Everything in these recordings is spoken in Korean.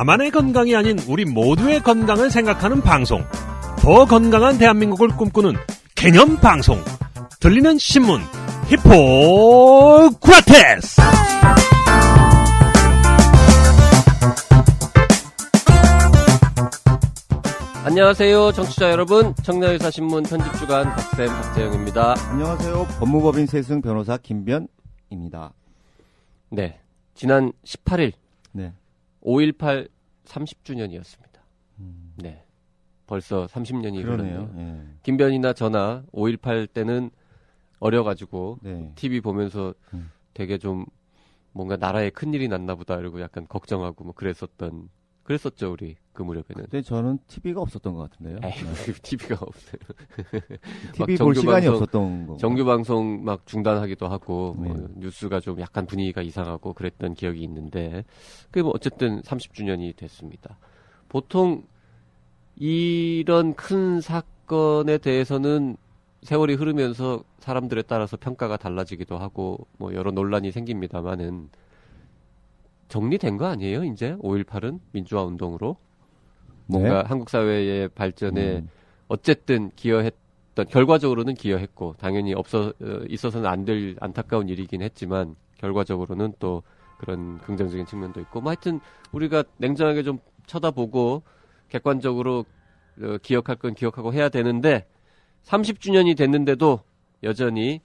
나만의 건강이 아닌 우리 모두의 건강을 생각하는 방송. 더 건강한 대한민국을 꿈꾸는 개념 방송. 들리는 신문 히포크라테스. 안녕하세요, 청취자 여러분. 청량의사신문 편집주간 박쌤 박재영입니다. 안녕하세요, 법무법인 세승 변호사 김변입니다. 네, 지난 18일 네. 5.18 30주년이었습니다. 네, 벌써 30년이 그러네요. 흘렀네요. 예. 김변이나 저나 5.18 때는 어려가지고 네. TV 보면서 되게 좀 뭔가 나라에 큰일이 났나 보다 이러고 약간 걱정하고 뭐 그랬었죠, 우리 그 무렵에는. 그때 저는 TV가 없었던 것 같은데요. 에이, TV가 없어요. TV 볼 시간이 없었던 거. 정규 방송 막 중단하기도 하고 네. 뭐 뉴스가 좀 약간 분위기가 이상하고 그랬던 기억이 있는데 그게 뭐 어쨌든 30주년이 됐습니다. 보통 이런 큰 사건에 대해서는 세월이 흐르면서 사람들에 따라서 평가가 달라지기도 하고 뭐 여러 논란이 생깁니다만은 정리된 거 아니에요? 이제 5.18은 민주화 운동으로 뭔가 네. 한국 사회의 발전에 어쨌든 기여했던, 결과적으로는 기여했고 당연히 있어서는 안 될 안타까운 일이긴 했지만 결과적으로는 또 그런 긍정적인 측면도 있고 뭐 하여튼 우리가 냉정하게 좀 쳐다보고 객관적으로 기억할 건 기억하고 해야 되는데 30주년이 됐는데도 여전히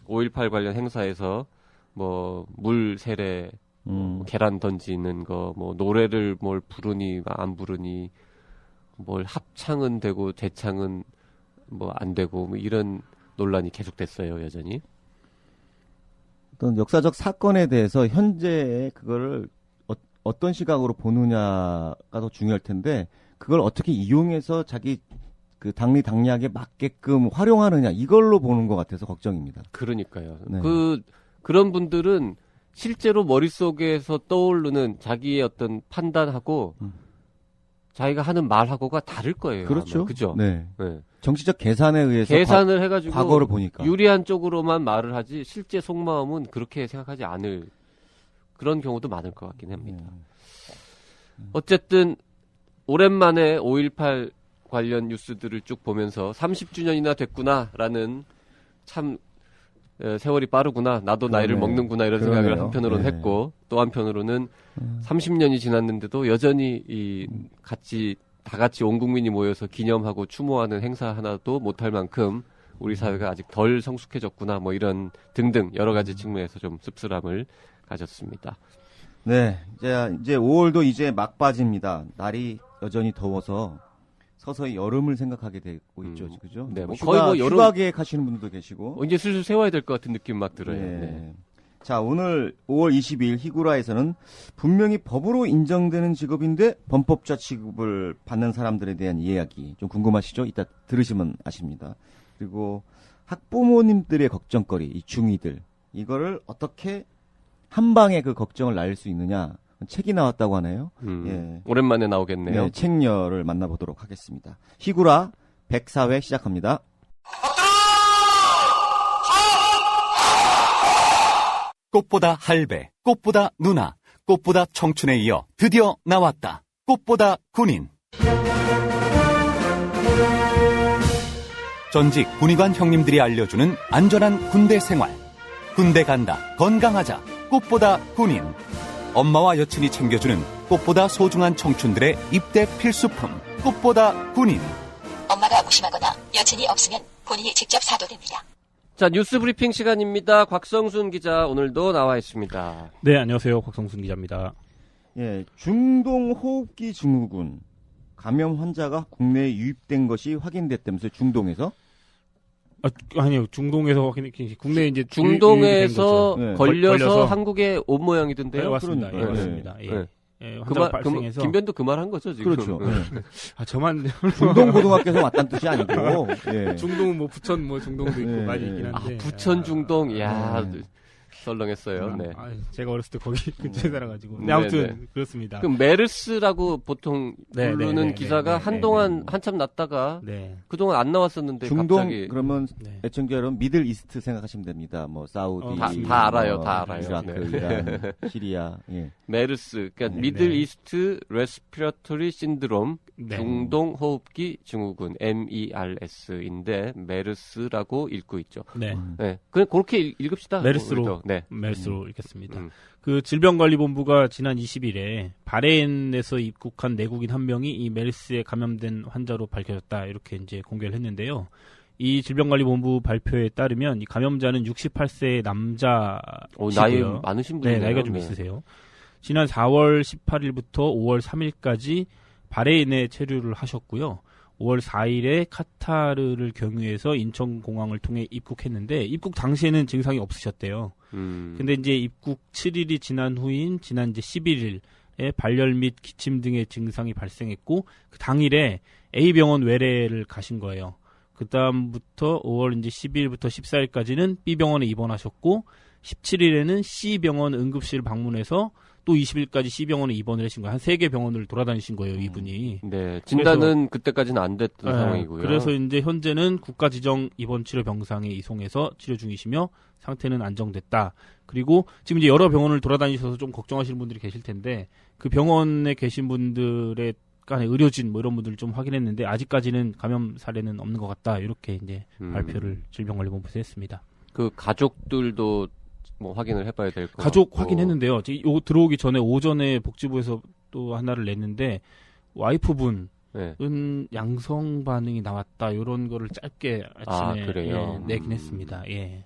5.18 관련 행사에서 뭐 물 세례, 계란 던지는 거, 뭐 노래를 뭘 부르니 안 부르니, 뭘 합창은 되고 재창은 뭐 안 되고 뭐 이런 논란이 계속됐어요, 여전히. 어떤 역사적 사건에 대해서 현재 그거를 어떤 시각으로 보느냐가 더 중요할 텐데 그걸 어떻게 이용해서 자기 그 당리당략에 맞게끔 활용하느냐 이걸로 보는 것 같아서 걱정입니다. 그러니까요. 네. 그런 분들은 실제로 머릿속에서 떠오르는 자기의 어떤 판단하고 자기가 하는 말하고가 다를 거예요. 그렇죠. 아마. 그죠? 네. 네. 정치적 계산에 의해서 계산을 해가지고 과거를 보니까 유리한 쪽으로만 말을 하지 실제 속마음은 그렇게 생각하지 않을 그런 경우도 많을 것 같긴 합니다. 어쨌든 오랜만에 5.18 관련 뉴스들을 쭉 보면서 30주년이나 됐구나라는 참 세월이 빠르구나, 나도 나이를 그러네. 먹는구나 이런 생각을 그러네요. 한편으로는 네. 했고 또 한편으로는 30년이 지났는데도 여전히 다 같이 온 국민이 모여서 기념하고 추모하는 행사 하나도 못할 만큼 우리 사회가 아직 덜 성숙해졌구나 뭐 이런 등등 여러 가지 측면에서 좀 씁쓸함을 가졌습니다. 네, 이제 5월도 이제 막바지입니다. 날이 여전히 더워서 서서히 여름을 생각하게 되고 있죠, 그죠? 네, 뭐 휴가, 거의 뭐 여름 휴가 계획하시는 분들도 계시고. 이제 슬슬 세워야 될 것 같은 느낌 막 들어요. 네. 네. 자, 오늘 5월 22일 희구라에서는 분명히 법으로 인정되는 직업인데 범법자 취급을 받는 사람들에 대한 이야기 좀 궁금하시죠? 이따 들으시면 아십니다. 그리고 학부모님들의 걱정거리, 이 중이들 이거를 어떻게 한 방에 그 걱정을 날릴 수 있느냐 책이 나왔다고 하네요. 예. 오랜만에 나오겠네요. 네, 책녀를 만나보도록 하겠습니다. 희구라 104회 시작합니다. 꽃보다 할배, 꽃보다 누나, 꽃보다 청춘에 이어 드디어 나왔다. 꽃보다 군인. 전직 군의관 형님들이 알려주는 안전한 군대 생활. 군대 간다, 건강하자, 꽃보다 군인. 엄마와 여친이 챙겨주는 꽃보다 소중한 청춘들의 입대 필수품, 꽃보다 군인. 엄마가 무심하거나 여친이 없으면 본인이 직접 사도 됩니다. 자, 뉴스 브리핑 시간입니다. 곽성순 기자 오늘도 나와 있습니다. 네, 안녕하세요. 곽성순 기자입니다. 예, 중동 호흡기 증후군 감염 환자가 국내에 유입된 것이 확인됐다면서요, 중동에서? 아니요, 중동에서 국내에 이제 중동에서 네. 걸려서 한국에 온 모양이던데요. 네, 맞습니다. 그러니까요. 예, 맞습니다. 예. 네. 예, 환자가 발생해서 김변도 그 말 한 거죠, 지금. 그렇죠. 네. 저만 중동 고등학교에서 왔다는 뜻이 아니고, 예. 중동은 뭐 부천 뭐 중동도 있고 네. 많이 있긴 한데. 부천 중동, 야 썰렁했어요. 네. 제가 어렸을 때 거기 근처에 살아가지고. 네, 아무튼 네. 그렇습니다. 그 메르스라고 보통 네, 부르는 네, 네, 기사가 네, 한동안 네. 한참 났다가 네. 그동안 안 나왔었는데 중동 갑자기 그러면 네. 애청자 여러분 미들 이스트 생각하시면 됩니다. 뭐 사우디, 다 알아요, 다 알아요. 이라크, 네. 이란, 시리아. 예. 메르스, 그러니까 네, 미들 네. 이스트 레스피러토리 신드롬, 네. 중동 호흡기 증후군 MERS인데 메르스라고 읽고 있죠. 네. 네, 그냥 그렇게 읽읍시다. 메르스로. 우리도. 네. 메르스로 읽겠습니다. 음. 그 질병관리본부가 지난 20일에 바레인에서 입국한 내국인 한 명이 이 메르스에 감염된 환자로 밝혀졌다. 이렇게 이제 공개를 했는데요. 이 질병관리본부 발표에 따르면 이 감염자는 68세 남자시고요. 나이 많으신 분이네요. 네, 나이가 좀 있으세요. 지난 4월 18일부터 5월 3일까지 바레인에 체류를 하셨고요. 5월 4일에 카타르를 경유해서 인천공항을 통해 입국했는데 입국 당시에는 증상이 없으셨대요. 근데 이제 입국 7일이 지난 후인 지난 이제 11일에 발열 및 기침 등의 증상이 발생했고 그 당일에 A병원 외래를 가신 거예요. 그 다음부터 5월 이제 12일부터 14일까지는 B병원에 입원하셨고 17일에는 C병원 응급실 방문해서 또 20일까지 C병원에 입원을 하신 거예요. 한 3개 병원을 돌아다니신 거예요, 이분이. 네, 진단은 그때까지는 안 됐던 상황이고요. 그래서 이제 현재는 국가지정 입원치료병상에 이송해서 치료 중이시며 상태는 안정됐다. 그리고 지금 이제 여러 병원을 돌아다니셔서 좀 걱정하시는 분들이 계실 텐데 그 병원에 계신 분들의 간의 의료진 뭐 이런 분들 좀 확인했는데 아직까지는 감염 사례는 없는 것 같다. 이렇게 이제 발표를 질병관리본부에서 했습니다. 그 가족들도 뭐 확인을 해봐야 될 것 가족 같고. 확인했는데요. 요 들어오기 전에 오전에 복지부에서 또 하나를 냈는데 와이프분은 네. 양성 반응이 나왔다. 이런 거를 짧게 아침에 그래요? 내긴 했습니다. 예.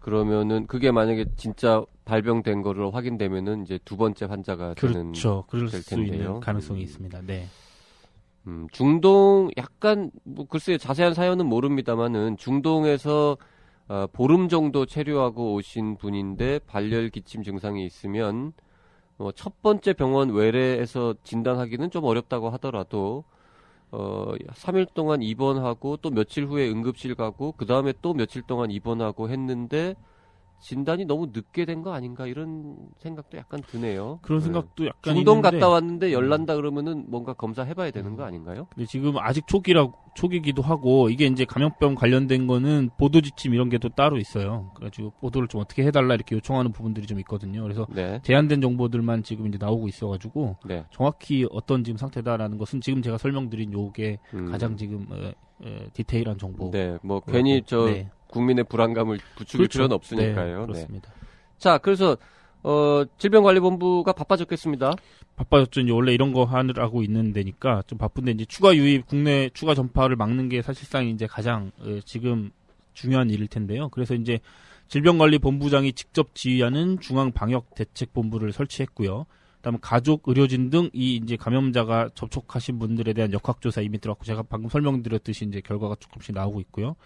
그러면은 그게 만약에 진짜 발병된 거로 확인되면은 이제 두 번째 환자가 되는 그렇죠. 그럴 될 수 텐데요. 있는 가능성이 있습니다. 네. 중동 약간 뭐 글쎄 자세한 사연은 모릅니다만은 중동에서 보름 정도 체류하고 오신 분인데 발열 기침 증상이 있으면 첫 번째 병원 외래에서 진단하기는 좀 어렵다고 하더라도 3일 동안 입원하고 또 며칠 후에 응급실 가고 그 다음에 또 며칠 동안 입원하고 했는데 진단이 너무 늦게 된 거 아닌가 이런 생각도 약간 드네요. 그런 생각도 약간 중동 있는데 갔다 왔는데 열난다 그러면은 뭔가 검사해봐야 되는 거 아닌가요? 근데 지금 아직 초기기도 하고 이게 이제 감염병 관련된 거는 보도 지침 이런 게 또 따로 있어요. 그래가지고 보도를 좀 어떻게 해달라 이렇게 요청하는 부분들이 좀 있거든요. 그래서 네. 제한된 정보들만 지금 이제 나오고 있어가지고 네. 정확히 어떤 지금 상태다라는 것은 지금 제가 설명드린 요게 음. 가장 지금 디테일한 정보. 네, 뭐 괜히 네. 국민의 불안감을 부추길 그렇죠. 필요는 없으니까요. 네, 네. 그렇습니다. 자, 그래서 질병관리본부가 바빠졌겠습니다. 바빠졌죠. 이제 원래 이런 거 하느라고 있는 데니까 좀 바쁜데 이제 추가 유입, 국내 추가 전파를 막는 게 사실상 이제 가장 지금 중요한 일일 텐데요. 그래서 이제 질병관리본부장이 직접 지휘하는 중앙방역대책본부를 설치했고요. 그다음에 가족, 의료진 등 이 이제 감염자가 접촉하신 분들에 대한 역학조사 이미 들어갔고 제가 방금 설명드렸듯이 이제 결과가 조금씩 나오고 있고요.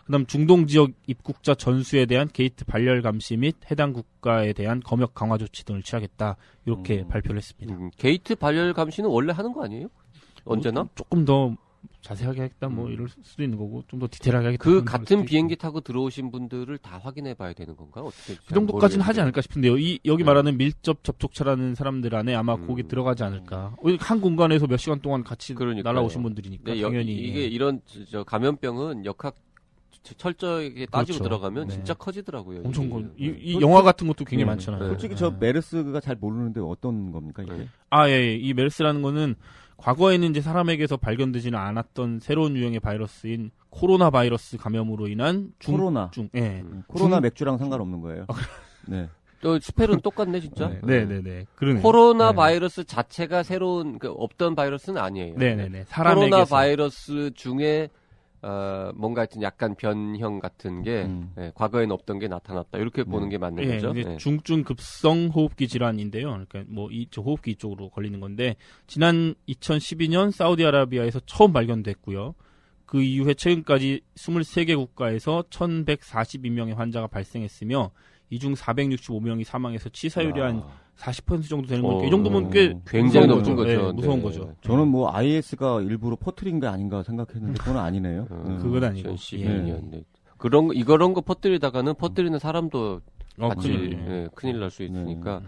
그다음 중동 지역 입국자 전수에 대한 게이트 발열 감시 및 해당 국가에 대한 검역 강화 조치 등을 취하겠다 이렇게 발표를 했습니다. 게이트 발열 감시는 원래 하는 거 아니에요? 언제나? 조금 더 자세하게 하겠다 뭐 이럴 수도 있는 거고 좀 더 디테일하게 하겠다. 그 같은 비행기 타고 들어오신 분들을 다 확인해 봐야 되는 건가? 어떻게? 그 정도까지는 하지 모르겠는데. 않을까 싶은데요. 여기 말하는 밀접 접촉차라는 사람들 안에 아마 거기 들어가지 않을까. 한 공간에서 몇 시간 동안 같이 그러니까요. 날아오신 분들이니까 네, 당연히 이게 이런 감염병은 역학 철저하게 따지고 그렇죠. 들어가면 네. 진짜 커지더라고요. 엄청 이게. 이 영화 같은 것도 굉장히 많잖아요. 네. 솔직히 저 메르스가 잘 모르는데 어떤 겁니까 이게? 예. 이 메르스라는 거는 과거에는 이제 사람에게서 발견되지는 않았던 새로운 유형의 바이러스인 코로나 바이러스 감염으로 인한 코로나. 코로나 맥주랑 상관없는 거예요. 네. 또 스펠은 똑같네 진짜. 네네네. 그러네. 코로나 바이러스 자체가 새로운 없던 바이러스는 아니에요. 네네네. 코로나 바이러스 중에 뭔가 하여튼 약간 변형 같은 게 과거에는 없던 게 나타났다. 이렇게 보는 게 맞는 거죠. 이제 중증 급성 호흡기 질환인데요. 그러니까 뭐 호흡기 이쪽으로 걸리는 건데 지난 2012년 사우디아라비아에서 처음 발견됐고요. 그 이후에 최근까지 23개 국가에서 1,142명의 환자가 발생했으며 이 중 465명이 사망해서 치사율이 한 40% 정도 되는 거니까 이 정도면 꽤 굉장히 무서운 높은 거죠. 네, 무서운 네. 거죠. 저는 뭐 IS가 일부러 퍼뜨린 게 아닌가 생각했는데 그건 아니네요. 그건 아니고. 2012년. 네. 이런 거 퍼뜨리다가는 퍼뜨리는 사람도 같이 큰일. 예, 큰일 날 수 있으니까 네.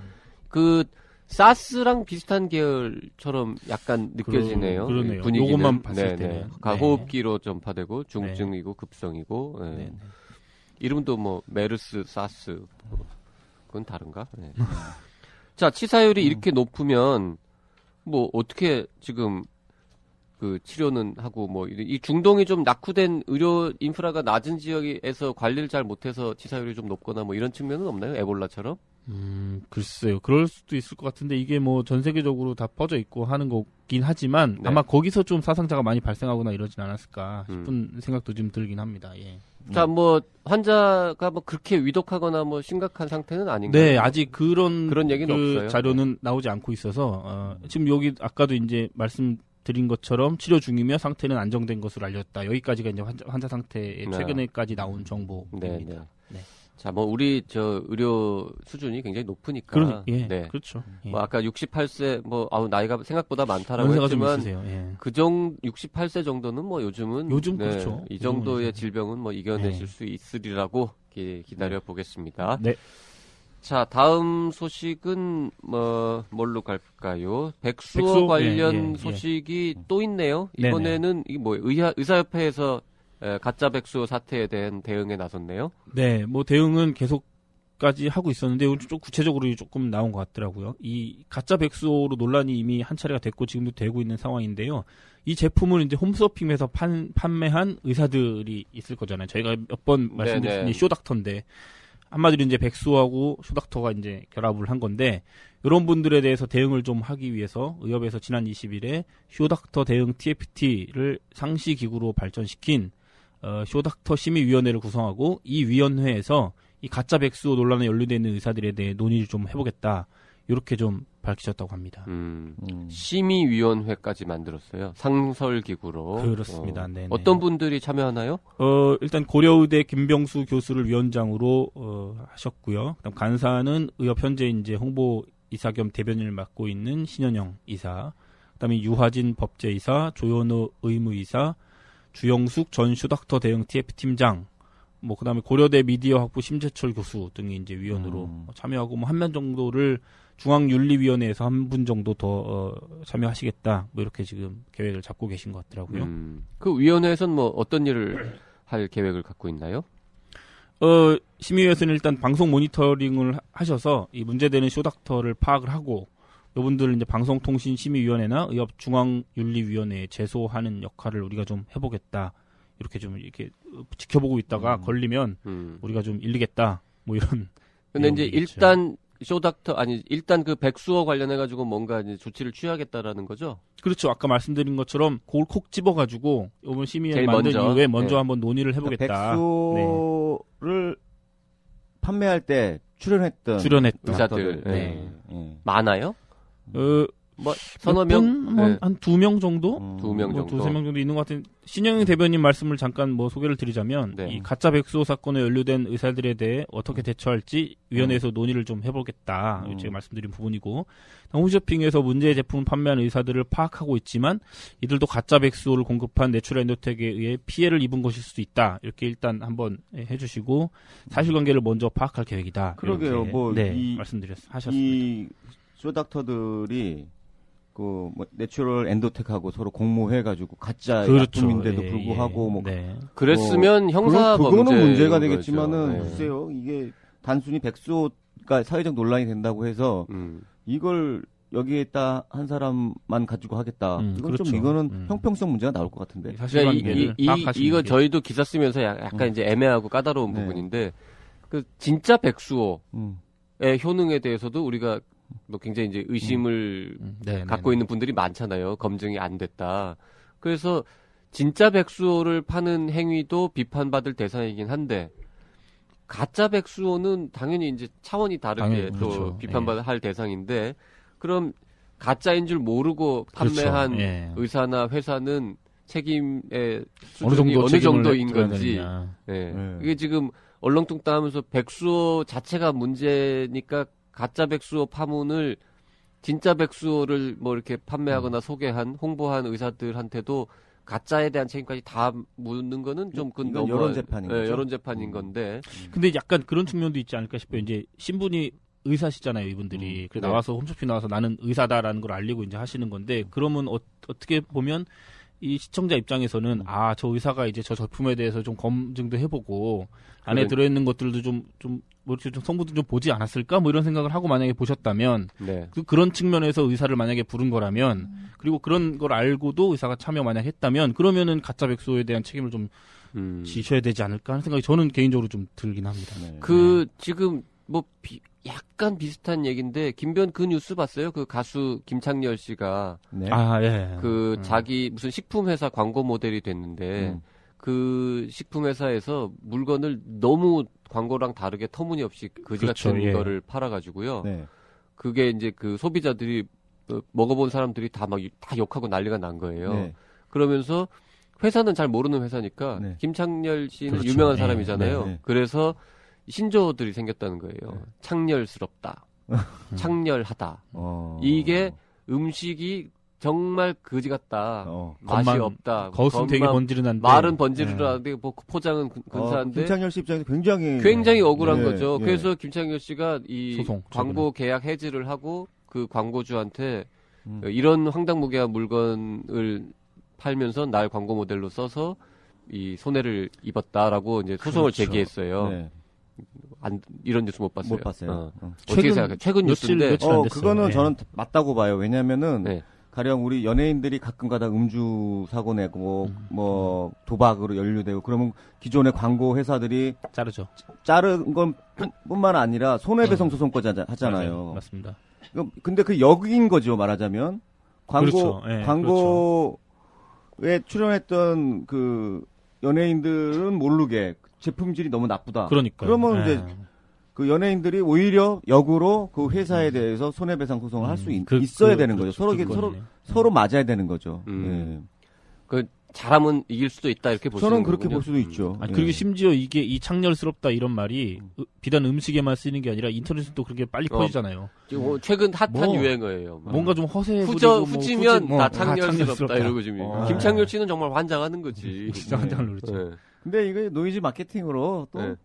그 사스랑 비슷한 계열처럼 약간 느껴지네요. 그러네요. 분위기는. 요것만 봤을 네네. 때는. 그러니까 네. 호흡기로 전파되고 중증이고 급성이고 예. 네. 이름도 뭐 메르스, 사스 그건 다른가? 네. 자, 치사율이 이렇게 높으면 뭐 어떻게 지금 그 치료는 하고 뭐 이 중동이 좀 낙후된 의료 인프라가 낮은 지역에서 관리를 잘 못해서 치사율이 좀 높거나 뭐 이런 측면은 없나요? 에볼라처럼? 글쎄요. 그럴 수도 있을 것 같은데 이게 뭐 전 세계적으로 다 퍼져 있고 하는 거긴 하지만 네. 아마 거기서 좀 사상자가 많이 발생하거나 이러진 않았을까 싶은 생각도 좀 들긴 합니다. 예. 자, 뭐 환자가 뭐 그렇게 위독하거나 뭐 심각한 상태는 아닌가요? 네, 아직 그런 얘기는 없어요. 자료는 나오지 않고 있어서 지금 여기 아까도 이제 말씀드린 것처럼 치료 중이며 상태는 안정된 것으로 알렸다. 여기까지가 이제 환자 상태에 네. 최근에까지 나온 정보입니다. 네, 네. 네. 자, 뭐 우리 저 의료 수준이 굉장히 높으니까. 예, 네. 그렇죠. 예. 뭐 아까 68세 뭐 나이가 생각보다 많다라고 연세가 좀 했지만 있으세요. 예. 68세 정도는 뭐 요즘은 요즘 그렇죠. 이 정도의 요즘은 질병은 뭐 이겨내실 네. 수 있으리라고 기다려 보겠습니다. 네. 자, 다음 소식은 뭘로 갈까요? 백수어 백수어? 관련 예, 예, 소식이 또 있네요. 네네. 이번에는 이게 뭐 의사협회에서 가짜 백수어 사태에 대한 대응에 나섰네요. 네, 뭐 대응은 계속까지 하고 있었는데 오늘 좀 구체적으로 조금 나온 것 같더라고요. 이 가짜 백수로 논란이 이미 한 차례가 됐고 지금도 되고 있는 상황인데요. 이 제품을 이제 홈쇼핑에서 판매한 의사들이 있을 거잖아요. 저희가 몇 번 말씀드린 쇼닥터인데 한마디로 이제 백수하고 쇼닥터가 이제 결합을 한 건데 이런 분들에 대해서 대응을 좀 하기 위해서 의협에서 지난 20일에 쇼닥터 대응 TFT를 상시 기구로 발전시킨 쇼닥터 심의위원회를 구성하고 이 위원회에서 이 가짜 백수호 논란에 연루되어 있는 의사들에 대해 논의를 좀 해보겠다. 이렇게 좀 밝히셨다고 합니다. 심의위원회까지 만들었어요. 상설기구로. 그렇습니다. 네네. 어떤 분들이 참여하나요? 일단 고려의대 김병수 교수를 위원장으로 하셨고요. 그다음 간사는 의협 현재 이제 홍보 이사 겸 대변인을 맡고 있는 신현영 이사. 그다음에 유하진 법제이사, 조현우 의무이사, 주영숙 전 쇼닥터 대응 TF 팀장, 뭐 그다음에 고려대 미디어학부 심재철 교수 등이 이제 위원으로 참여하고 뭐 한 명 정도를 중앙윤리위원회에서 한 분 정도 더 참여하시겠다. 뭐 이렇게 지금 계획을 잡고 계신 것 같더라고요. 그 위원회에서는 뭐 어떤 일을 할 계획을 갖고 있나요? 심의위에서는 일단 방송 모니터링을 하셔서 이 문제되는 쇼닥터를 파악을 하고 이분들을 이제 방송통신심의위원회나 의협 중앙윤리위원회에 제소하는 역할을 우리가 좀 해보겠다. 이렇게 좀 이렇게 지켜보고 있다가 걸리면 우리가 좀 일리겠다. 뭐 이런. 근데 이제 내용이겠죠. 일단 그 백수어 관련해가지고 뭔가 이제 조치를 취하겠다를 거죠? 그렇죠. 아까 말씀드린 것처럼 그걸 콕 집어가지고 이번 심의위원회 제일 만든 먼저. 이후에 먼저 네. 한번 논의를 해보겠다. 백수를 판매할 때 출연했던 의사들. 네. 많아요? 뭐 서너 몇 명? 분? 네. 한 2명 정도? 2명 정도. 두세 명 정도 있는 것 같은. 신영희 대변인 말씀을 잠깐 뭐 소개를 드리자면 네. 이 가짜 백수호 사건에 연루된 의사들에 대해 어떻게 대처할지 위원회에서 논의를 좀 해보겠다. 제가 말씀드린 부분이고 홈쇼핑에서 문제의 제품을 판매한 의사들을 파악하고 있지만 이들도 가짜 백수호를 공급한 내추럴 엔도텍에 의해 피해를 입은 것일 수도 있다. 이렇게 일단 한번 해주시고 사실관계를 먼저 파악할 계획이다. 그러게요. 이렇게, 뭐 네, 하셨습니다. 이 쇼닥터들이 그 뭐 내추럴 엔도텍하고 서로 공모해가지고 가짜 그렇죠. 약품인데도 예, 불구하고 뭐 네. 그랬으면 형사 그거는 문제가 범죄인 되겠지만은 거죠. 네. 글쎄요 이게 단순히 백수가 사회적 논란이 된다고 해서 이걸 여기에다 한 사람만 가지고 하겠다. 이건 그렇죠. 좀 이거는 형평성 문제가 나올 것 같은데. 사실관계를 파악하시는 이거 게. 저희도 기사 쓰면서 약간 이제 애매하고 까다로운 네. 부분인데 그 진짜 백수호의 음. 효능에 대해서도 우리가 뭐 굉장히 이제 의심을 갖고 있는 분들이 많잖아요. 검증이 안 됐다. 그래서 진짜 백수호를 파는 행위도 비판받을 대상이긴 한데 가짜 백수호는 당연히 이제 차원이 다르게 당연히, 또 그렇죠. 비판받을 할 대상인데 그럼 가짜인 줄 모르고 그렇죠. 판매한 예. 의사나 회사는 책임의 어느 수준이 정도 어느 책임을 정도인 져야 건지 되느냐. 예. 이게 지금 얼렁뚱땅하면서 백수호 자체가 문제니까 가짜 백수호 파문을 진짜 백수호를 뭐 이렇게 판매하거나 소개한 홍보한 의사들한테도 가짜에 대한 책임까지 다 묻는 거는 좀 그건 이건 너무 여론 재판인 거죠? 여론 재판인 건데. 근데 약간 그런 측면도 있지 않을까 싶어요. 이제 신분이 의사시잖아요, 이분들이. 그래서 네. 나와서 홈쇼핑 나와서 나는 의사다라는 걸 알리고 이제 하시는 건데, 그러면 어떻게 보면 이 시청자 입장에서는 저 의사가 이제 저 제품에 대해서 좀 검증도 해보고 안에 들어있는 것들도 좀 성분도 좀 보지 않았을까 뭐 이런 생각을 하고 만약에 보셨다면 네. 그런 측면에서 의사를 만약에 부른 거라면 그리고 그런 걸 알고도 의사가 참여 만약 했다면 그러면은 가짜 백수에 대한 책임을 좀 지셔야 되지 않을까 하는 생각이 저는 개인적으로 좀 들긴 합니다. 네. 지금 뭐 약간 비슷한 얘기인데 김변 그 뉴스 봤어요? 그 가수 김창렬 씨가 네. 예. 자기 무슨 식품 회사 광고 모델이 됐는데 그 식품 회사에서 물건을 너무 광고랑 다르게 터무니없이 거지 그렇죠, 같은 예. 거를 팔아가지고요. 네. 그게 이제 그 소비자들이 먹어본 사람들이 다 욕하고 난리가 난 거예요. 네. 그러면서 회사는 잘 모르는 회사니까 네. 김창렬 씨는 그렇죠. 유명한 네. 사람이잖아요. 네. 그래서 신조어들이 생겼다는 거예요. 창렬스럽다. 창렬하다. 이게 음식이 정말 거지 같다. 맛이 겉만, 없다. 겉은 되게 번지르는데 말은 번지르르한데 뭐 포장은 근사한데 김창렬 씨 입장에서 굉장히 억울한 네, 거죠. 네. 그래서 김창렬 씨가 이 소송, 광고 계약 해지를 하고 그 광고주한테 이런 황당무계한 물건을 팔면서 날 광고 모델로 써서 이 손해를 입었다라고 이제 소송을 그렇죠. 제기했어요. 네. 이런 뉴스 못 봤어요. 못 봤어요. 어떻게 생각해요? 최근 뉴스인데. 며칠 안 됐어요. 그거는 네. 저는 맞다고 봐요. 왜냐면은 네. 가령 우리 연예인들이 가끔가다 음주 사고 내고 뭐 도박으로 연루되고 그러면 기존의 광고 회사들이 자르죠. 자른 건 뿐만 아니라 손해배상 소송까지 하잖아요. 맞아요. 맞습니다. 근데 그 역인 거죠, 말하자면. 그렇죠. 예, 광고에 출연했던 그 연예인들은 모르게 제품질이 너무 나쁘다. 그러니까. 그러면 이제 그 연예인들이 오히려 역으로 그 회사에 대해서 손해배상 소송을 할 수 있어야 되는 거죠. 서로 맞아야 되는 거죠. 잘하면 이길 수도 있다 이렇게 볼 수 있는 저는 그렇게 거군요. 볼 수도 있죠. 아니, 그리고 심지어 이게 이 창렬스럽다 이런 말이 비단 음식에만 쓰이는 게 아니라 인터넷도 그렇게 빨리 퍼지잖아요. 최근 핫한 뭐, 유행어예요. 뭔가 좀 허세 후지면 나 다 창렬스럽다 이러고 지금 김창렬 씨는 정말 환장하는 거지. 진짜 환장을 노렸죠. 네. 근데 이거 노이즈 마케팅으로 또 네.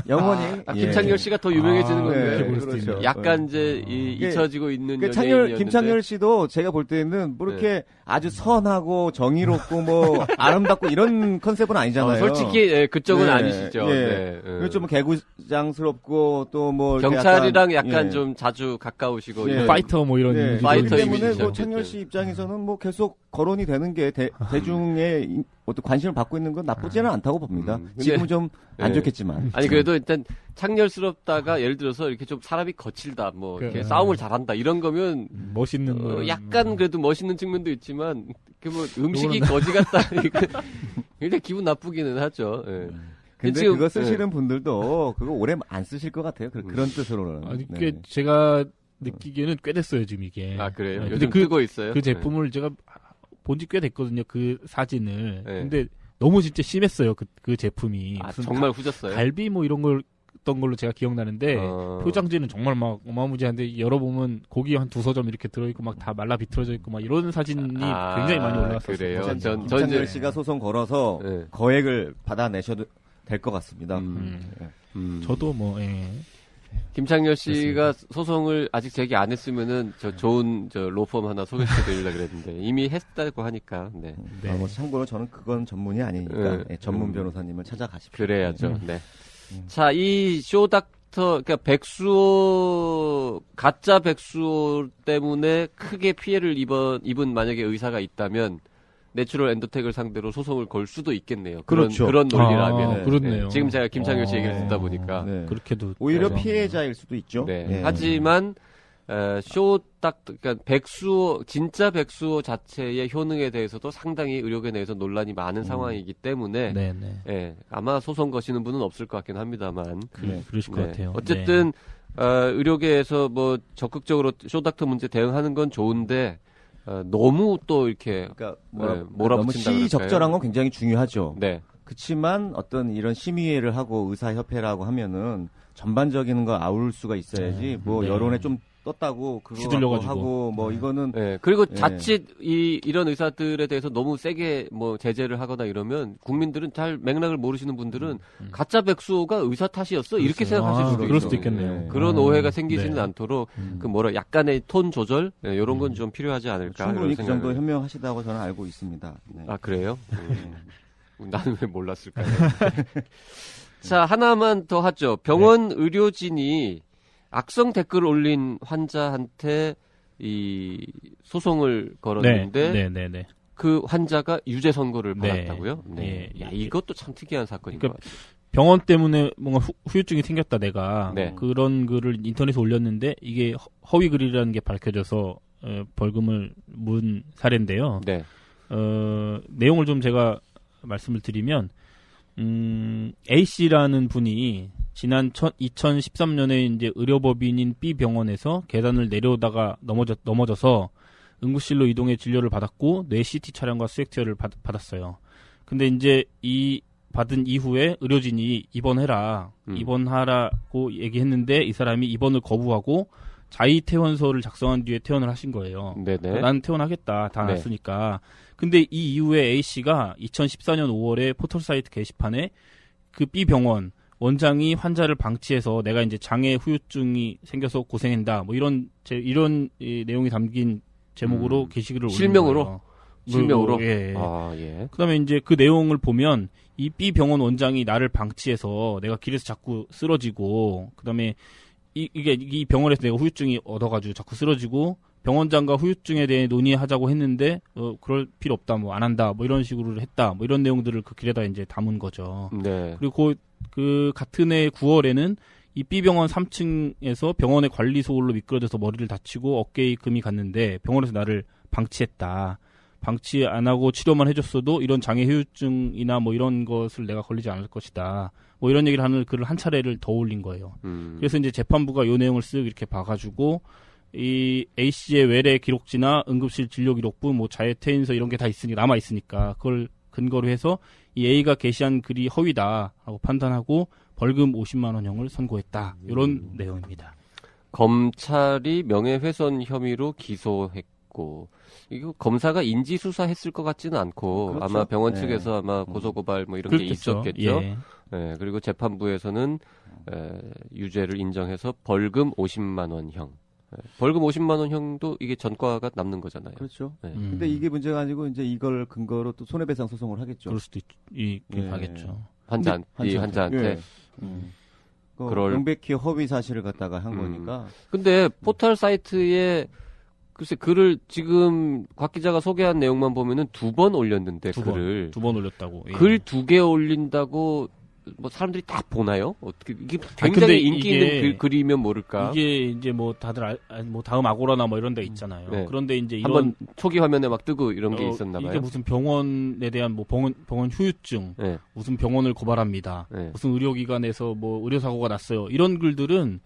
영원히 김창렬 씨가 더 유명해지는 건가요? 네, 볼 수도 그렇죠. 있네요. 약간 이제 잊혀지고 있는 그러니까 연예인이었는데 김창렬 씨도 제가 볼 때는 뭐 이렇게 아주 선하고 정의롭고 뭐 아름답고 이런 컨셉은 아니잖아요. 솔직히 그쪽은 네, 아니시죠. 예. 네. 그리고 좀 개구장스럽고 또 뭐 경찰이랑 약간 예. 좀 자주 가까우시고 예. 이런 파이터 뭐 이런 네, 파이터 그렇기 때문에 이미지죠, 뭐 창렬 씨 입장에서는 뭐 계속 거론이 되는 게 대중의 어떤 관심을 받고 있는 건 나쁘지는 않다고 봅니다. 근데- 지금은 좀 안 네. 좋겠지만. 아니 그래도 일단 창렬스럽다가 예를 들어서 이렇게 좀 사람이 거칠다 뭐 이렇게 싸움을 잘한다 이런 거면 멋있는 거. 약간 그래도 멋있는 측면도 있지만 그 뭐 음식이 거지 같다 이거 굉장히 기분 나쁘기는 하죠. 예. 근데 지금- 그거 쓰시는 분들도 그거 오래 안 쓰실 것 같아요. 그런 뜻으로는. 아니, 네. 꽤 제가 느끼기에는 꽤 됐어요, 지금 이게. 아 그래요? 네, 요즘 근데 뜨고 있어요. 그 제품을 제가 본 지 꽤 됐거든요, 그 사진을. 네. 근데 너무 진짜 심했어요, 그 제품이. 아, 무슨 정말 후졌어요. 갈비 뭐 이런 걸 했던 걸로 제가 기억나는데 표장지는 정말 막 어마무지한데 열어보면 고기 한 2서점 이렇게 들어있고 막 다 말라 비틀어져 있고 막 이런 사진이 굉장히 많이 올라왔어요. 그래요? 전 김창렬 이제- 씨가 소송 걸어서 네. 거액을 받아내셔도 될 것 같습니다. 저도 뭐 김창렬 씨가 소송을 아직 제기 안 했으면은 저 좋은 로펌 하나 소개시켜 드리려고 그랬는데 이미 했다고 하니까 네. 네. 뭐 참고로 저는 그건 전문이 아니니까 네. 예, 전문 변호사님을 찾아가십시오. 그래야죠. 네. 자, 이 쇼닥터 그러니까 백수호 가짜 백수호 때문에 크게 피해를 입은 만약에 의사가 있다면 내추럴 엔더텍을 상대로 소송을 걸 수도 있겠네요. 그렇죠. 그런 논리라면. 네. 그렇네요. 지금 제가 김창렬 씨 얘기를 듣다 보니까. 네. 그렇게도 오히려 그래서. 피해자일 수도 있죠. 네. 예. 하지만 그러니까 백수호 진짜 백수호 자체의 효능에 대해서도 상당히 의료계 내에서 논란이 많은 상황이기 때문에 네, 네. 예, 아마 소송 거시는 분은 없을 것 같긴 합니다만. 그러실 것 네. 같아요. 어쨌든 의료계에서 뭐 적극적으로 쇼닥터 문제 대응하는 건 좋은데 너무 또 이렇게 그러니까 네, 몰아붙인다 너무 그럴까요? 시적절한 건 굉장히 중요하죠. 네. 그렇지만 어떤 이런 심의회를 하고 의사협회라고 하면은 전반적인 거 아울 수가 있어야지 뭐 네. 여론에 좀 떴다고 그거 휘둘려가지고. 하고 뭐 이거는 네, 그리고 예. 자칫 이런 의사들에 대해서 너무 세게 뭐 제재를 하거나 이러면 국민들은 잘 맥락을 모르시는 분들은 가짜 백수호가 의사 탓이었어 이렇게 생각하실 수도 그럴 있죠. 수도 있겠네요. 예. 그런 오해가 생기지는 네. 않도록 그 뭐라 약간의 톤 조절 이런 건 좀 필요하지 않을까 충분히 이런 그 정도 생각을. 현명하시다고 저는 알고 있습니다. 네. 아 그래요? 나는 왜 몰랐을까요? 자 하나만 더 하죠. 병원 의료진이 악성 댓글을 올린 환자한테 이 소송을 걸었는데 네. 그 환자가 유죄 선고를 네. 받았다고요? 네. 예. 야, 이것도 참 특이한 사건인 그러니까 것 같아요. 병원 때문에 뭔가 후유증이 생겼다 내가 네. 그런 글을 인터넷에 올렸는데 이게 허위 글이라는 게 밝혀져서 벌금을 문 사례인데요. 네. 내용을 좀 제가 말씀을 드리면 A 씨라는 분이 지난 2013년에 이제 의료법인인 B 병원에서 계단을 내려오다가 넘어져서 응급실로 이동해 진료를 받았고 뇌 CT 촬영과 수액 투여를 받았어요. 근데 이제 이 받은 이후에 의료진이 입원하라고 얘기했는데 이 사람이 입원을 거부하고 자의 퇴원서를 작성한 뒤에 퇴원을 하신 거예요. 네네. 난 퇴원하겠다. 다 네. 났으니까. 근데 이 이후에 A 씨가 2014년 5월에 포털사이트 게시판에 그 B 병원 원장이 환자를 방치해서 내가 이제 장애 후유증이 생겨서 고생한다. 뭐 이런 이 내용이 담긴 제목으로 게시글을 올린 실명으로? 거예요. 실명으로? 예. 아, 예. 그다음에 이제 그 내용을 보면 이 B 병원 원장이 나를 방치해서 내가 길에서 자꾸 쓰러지고 그다음에 이 병원에서 내가 후유증이 얻어가지고 자꾸 쓰러지고 병원장과 후유증에 대해 논의하자고 했는데 그럴 필요 없다 뭐 안 한다 뭐 이런 식으로 했다 뭐 이런 내용들을 그 글에다 이제 담은 거죠. 네. 그리고 그 같은 해 9월에는 이 B 병원 3층에서 병원의 관리 소홀로 미끄러져서 머리를 다치고 어깨에 금이 갔는데 병원에서 나를 방치했다. 방치 안 하고 치료만 해줬어도 이런 장애 후유증이나 뭐 이런 것을 내가 걸리지 않을 것이다. 뭐 이런 얘기를 하는 글을 한 차례를 더 올린 거예요. 그래서 이제 재판부가 이 내용을 쓱 이렇게 봐가지고 이 A 씨의 외래 기록지나 응급실 진료 기록부, 뭐 자해 퇴인서 이런 게 다 남아 있으니까 그걸 근거로 해서 이 A가 게시한 글이 허위다라고 판단하고 벌금 50만 원형을 선고했다. 이런 내용입니다. 검찰이 명예훼손 혐의로 기소했고 이거 검사가 인지 수사했을 것 같지는 않고 그렇죠. 아마 병원 네. 측에서 아마 고소고발 뭐 이런 게 그렇겠죠. 있었겠죠. 예. 네, 그리고 재판부에서는 유죄를 인정해서 벌금 50만 원형. 벌금 50만 원형도 이게 전과가 남는 거잖아요. 그렇죠. 네. 근데 이게 문제가 아니고 이제 이걸 근거로 또 손해배상 소송을 하겠죠. 그럴 수도 하겠죠. 환자한테. 예. 그럴- 명백히 허위 사실을 갖다가 한 거니까. 근데 포털 사이트에 글쎄 글을 지금 곽 기자가 소개한 내용만 보면은 2번 올렸는데 글을 두 번 올렸다고. 예. 글 2개 올린다고 뭐 사람들이 다 보나요? 어떻게 이게 아니, 굉장히 근데 인기 이게- 있는 글이면 모를까? 이게 이제 뭐 다들 뭐 다음 아고라나 뭐 이런 데 있잖아요. 네. 그런데 이제 이런 한번 초기 화면에 막 뜨고 이런 게 있었나 봐요. 이게 무슨 병원에 대한 뭐 병원 후유증, 네. 무슨 병원을 고발합니다. 네. 무슨 의료기관에서 뭐 의료사고가 났어요. 이런 글들은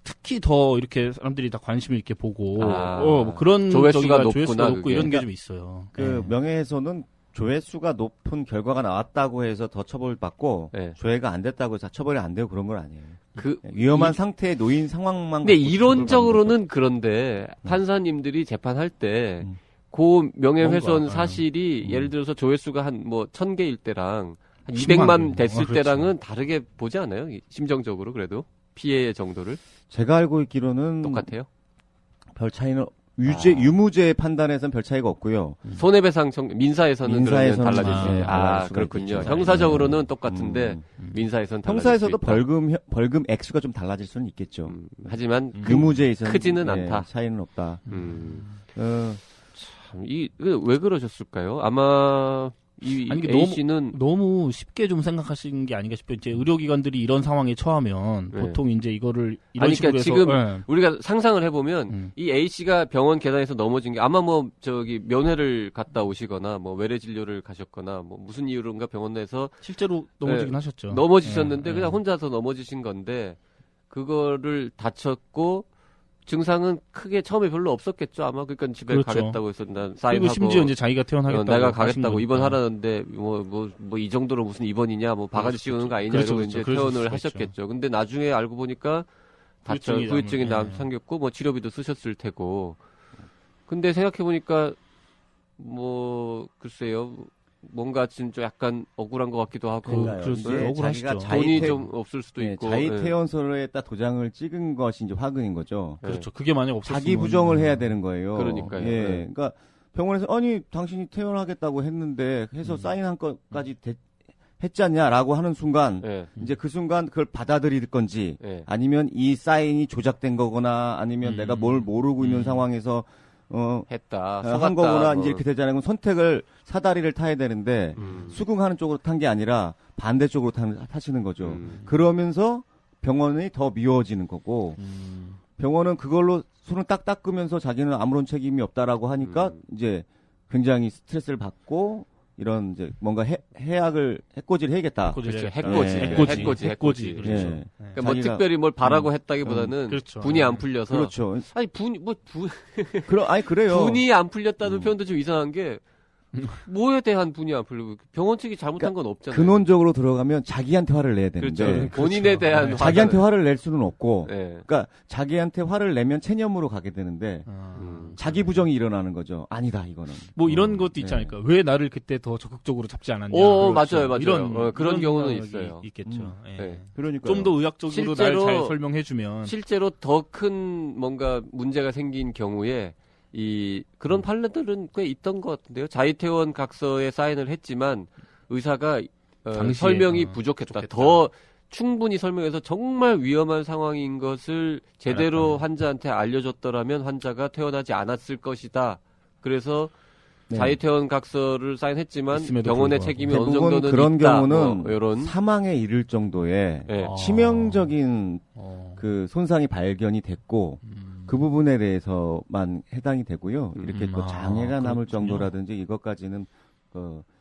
특히 더 이렇게 사람들이 다 관심을 있게 보고 뭐 그런 조회수가 조회수가 높구나, 높고 그게. 이런 게 좀 있어요. 그 네. 명예훼손은 조회수가 높은 결과가 나왔다고 해서 더 처벌받고 네. 조회가 안 됐다고 해서 처벌이 안 되고 그런 건 아니에요. 그 위험한 상태에 놓인 상황만. 근데 갖고 처벌받는 이론적으로는 그런데 판사님들이 재판할 때 그 명예훼손 뭔가, 사실이 예를 들어서 조회수가 한 뭐 1000개일 때랑 한 10만 200만 개. 됐을 그렇죠. 때랑은 다르게 보지 않아요? 심정적으로 그래도 피해의 정도를 제가 알고 있기로는 똑같아요. 별 차이는 유무죄 판단에서는 별 차이가 없고요. 손해배상 민사에서는 민사에서는 그러면 달라질 수 네, 있어요. 달라질 수가 그렇군요. 있겠죠. 형사적으로는 똑같은데 민사에서는 달라질 형사에서도 수 있다. 벌금 액수가 좀 달라질 수는 있겠죠. 하지만 유무죄에서는 크지는 않다. 차이는 없다. 참, 왜 그러셨을까요? 아마 아니, 이게 A 씨는 너무 쉽게 좀 생각하시는 게 아닌가 싶어요. 이제 의료기관들이 이런 상황에 처하면 네. 보통 이제 이거를 이런 아니, 식으로 그러니까 해서 지금 우리가 상상을 해보면 이 A 씨가 병원 계단에서 넘어진 게 아마 뭐 저기 면회를 갔다 오시거나 뭐 외래 진료를 가셨거나 뭐 무슨 이유로인가 병원 내에서 실제로 넘어지긴 하셨죠. 넘어지셨는데 예, 그냥 예. 혼자서 넘어지신 건데 그거를 다쳤고 증상은 크게 처음에 별로 없었겠죠 아마. 그러니까 집에 그렇죠. 가겠다고 해서 난 그리고 사인하고 심지어 이제 자기가 퇴원하겠다고 내가 하신 가겠다고 거니까. 입원하라는데 뭐 이 정도로 무슨 입원이냐 뭐 바가지 씌우는 거 아니냐 그렇죠, 이러고 그렇죠. 이제 그럴 퇴원을 수가 하셨겠죠. 근데 나중에 알고 보니까 후유증이 생겼고 뭐 치료비도 쓰셨을 테고. 근데 생각해 보니까 뭐 글쎄요. 뭔가 좀 약간 억울한 것 같기도 하고. 이게 억울하시죠. 돈이 좀 없을 수도 있고. 자의퇴원서에다 도장을 찍은 것이 이제 화근인 거죠. 그렇죠. 그게 만약 없었으면 자기 부정을 해야 되는 거예요. 그러니까요. 예. 네. 그러니까 병원에서 아니 당신이 퇴원하겠다고 했는데 해서 사인한 것까지 했지 않냐라고 하는 순간 네. 이제 그 순간 그걸 받아들일 건지 네. 아니면 이 사인이 조작된 거거나 아니면 내가 뭘 모르고 있는 상황에서 했다. 한 거구나 이제 이렇게 되잖아요. 그럼 선택을 사다리를 타야 되는데 수긍하는 쪽으로 탄 게 아니라 반대쪽으로 타시는 거죠. 그러면서 병원이 더 미워지는 거고 병원은 그걸로 손을 딱 닦으면서 자기는 아무런 책임이 없다라고 하니까 이제 굉장히 스트레스를 받고 이런 이제 뭔가 해코지를 해야겠다. 그렇죠. 해코지. 그렇죠. 예. 그러니까 뭐 특별히 뭘 바라고 했다기보다는 그렇죠. 분이 안 풀려서. 그렇죠. 아니 그래요. 분이 안 풀렸다는 표현도 좀 이상한 게 뭐에 대한 분이 안 풀리고 병원 측이 잘못한 건 없잖아요. 근원적으로 들어가면 자기한테 화를 내야 되는데 그렇죠. 본인에 대한 자기한테 화를 낼 수는 없고 네. 그러니까 자기한테 화를 내면 체념으로 가게 되는데 자기 부정이 일어나는 거죠. 아니다 이거는. 뭐 이런 것도 있지 네. 않을까? 왜 나를 그때 더 적극적으로 잡지 않았냐? 맞아요. 그런 경우는 생각이 있어요. 있겠죠. 예. 네. 그러니까 좀 더 의학적으로 날 잘 설명해주면 실제로 더 큰 뭔가 문제가 생긴 경우에 그런 판례들은 꽤 있던 것 같은데요. 자의퇴원 각서에 사인을 했지만 의사가 설명이 부족했다. 더 충분히 설명해서 정말 위험한 상황인 것을 제대로 환자한테 알려줬더라면 환자가 퇴원하지 않았을 것이다. 그래서 자의퇴원 각서를 사인했지만 병원의 책임이 어느 정도는 그런 있다. 경우는 이런 사망에 이를 정도의 네. 치명적인 그 손상이 발견이 됐고 그 부분에 대해서만 해당이 되고요. 이렇게 또 장애가 남을 정도라든지 이것까지는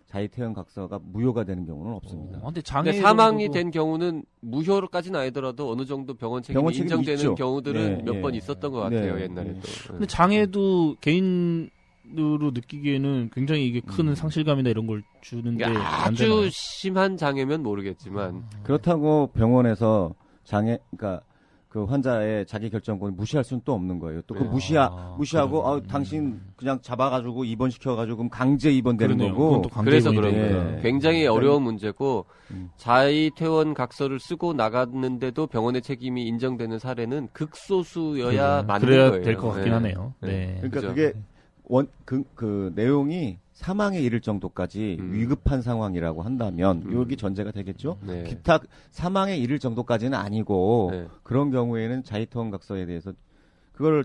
자의퇴원 각서가 무효가 되는 경우는 없습니다. 근데 사망이 된 경우는 무효까지는 아니더라도 어느 정도 병원 책임이 인정되는 있죠. 경우들은 몇 번 있었던 것 같아요. 옛날에도. 근데 장애도 개인으로 느끼기에는 굉장히 이게 큰 상실감이나 이런 걸 주는데 아주 심한 장애면 모르겠지만 그렇다고 병원에서 그러니까 그 환자의 자기 결정권을 무시할 수는 또 없는 거예요. 또 그 무시하고 당신 그냥 잡아가지고 입원시켜가지고 그럼 강제 입원되는 거고. 그래서 그런 거예요. 굉장히 어려운 문제고 자의퇴원 각서를 쓰고 나갔는데도 병원의 책임이 인정되는 사례는 극소수여야 맞는 그래야 거예요. 될 것 같긴 하네요. 네. 그러니까 그죠? 그게 그 내용이 사망에 이를 정도까지 위급한 상황이라고 한다면 여기 전제가 되겠죠. 네. 기타 사망에 이를 정도까지는 아니고 네. 그런 경우에는 자의퇴원 각서에 대해서 그걸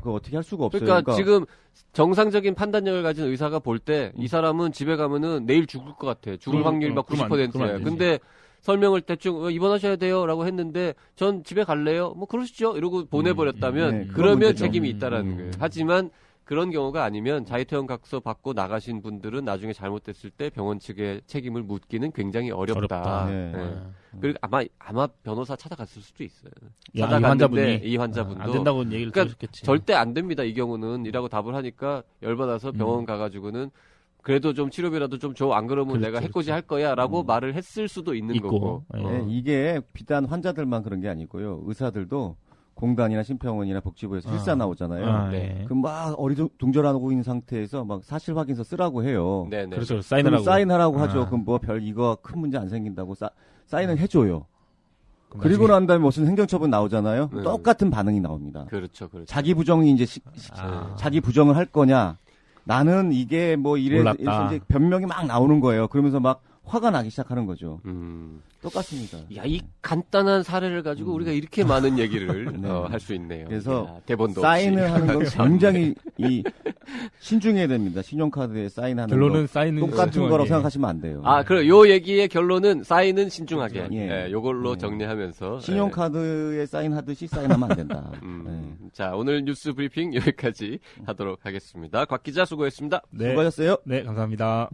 어떻게 할 수가 없어요. 그러니까 지금 정상적인 판단력을 가진 의사가 볼 때 이 사람은 집에 가면은 내일 죽을 것 같아. 죽을 확률이 막 90%예요. 근데 설명을 대충 입원하셔야 돼요라고 했는데 전 집에 갈래요. 뭐 그러시죠. 이러고 보내버렸다면 그러면 문제죠. 책임이 있다라는 거예요. 하지만 그런 경우가 아니면 자의퇴원 각서 받고 나가신 분들은 나중에 잘못됐을 때 병원 측의 책임을 묻기는 굉장히 어렵다. 네. 네. 그리고 아마 변호사 찾아갔을 수도 있어요. 이 환자분이 이 환자분도 안 된다고 얘기를 들으셨겠지. 절대 안 됩니다. 이 경우는 이라고 답을 하니까 열받아서 병원 가가지고는 그래도 좀 치료비라도 좀 줘. 안 그러면 내가 해코지 할 거야라고 말을 했을 수도 있는 거고. 네, 이게 비단 환자들만 그런 게 아니고요. 의사들도 공단이나 심평원이나 복지부에서 실사 나오잖아요. 그럼 막 어리둥절하고 있는 상태에서 막 사실 확인서 쓰라고 해요. 네네. 그렇죠. 사인하라고. 사인하라고 하죠. 그럼 뭐 이거 큰 문제 안 생긴다고 사인을 해줘요. 그리고 난 다음에 무슨 행정처분 나오잖아요. 똑같은 반응이 나옵니다. 그렇죠. 자기 부정이 이제 자기 부정을 할 거냐. 나는 이게 뭐 이래서 이제 변명이 막 나오는 거예요. 그러면서 막 화가 나기 시작하는 거죠. 똑같습니다. 야, 이 간단한 사례를 가지고 우리가 이렇게 많은 얘기를 할 수 있네요. 그래서 대본도 사인을 없이. 하는 건 굉장히 신중해야 됩니다. 신용카드에 사인하는 결론은 사인은 똑같은 신중하게. 거라고 생각하시면 안 돼요. 그럼 요 얘기의 결론은 사인은 신중하게. 예. 요걸로 정리하면서. 신용카드에 사인하듯이 사인하면 안 된다. 자, 오늘 뉴스 브리핑 여기까지 하도록 하겠습니다. 곽 기자 수고했습니다. 네. 수고하셨어요. 네, 감사합니다.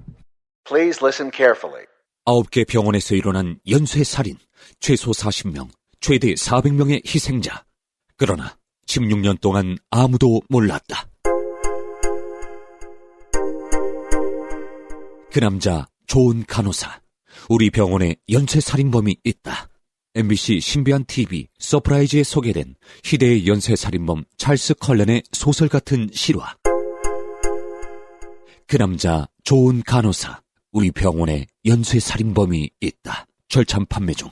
Please listen carefully. 9개 병원에서 일어난 연쇄살인, 최소 40명, 최대 400명의 희생자. 그러나 16년 동안 아무도 몰랐다. 그 남자 좋은 간호사. 우리 병원에 연쇄살인범이 있다. MBC 신비한 TV 서프라이즈에 소개된 희대의 연쇄살인범 찰스 컬렌의 소설 같은 실화. 그 남자 좋은 간호사. 우리 병원에 연쇄살인범이 있다. 절찬 판매 중.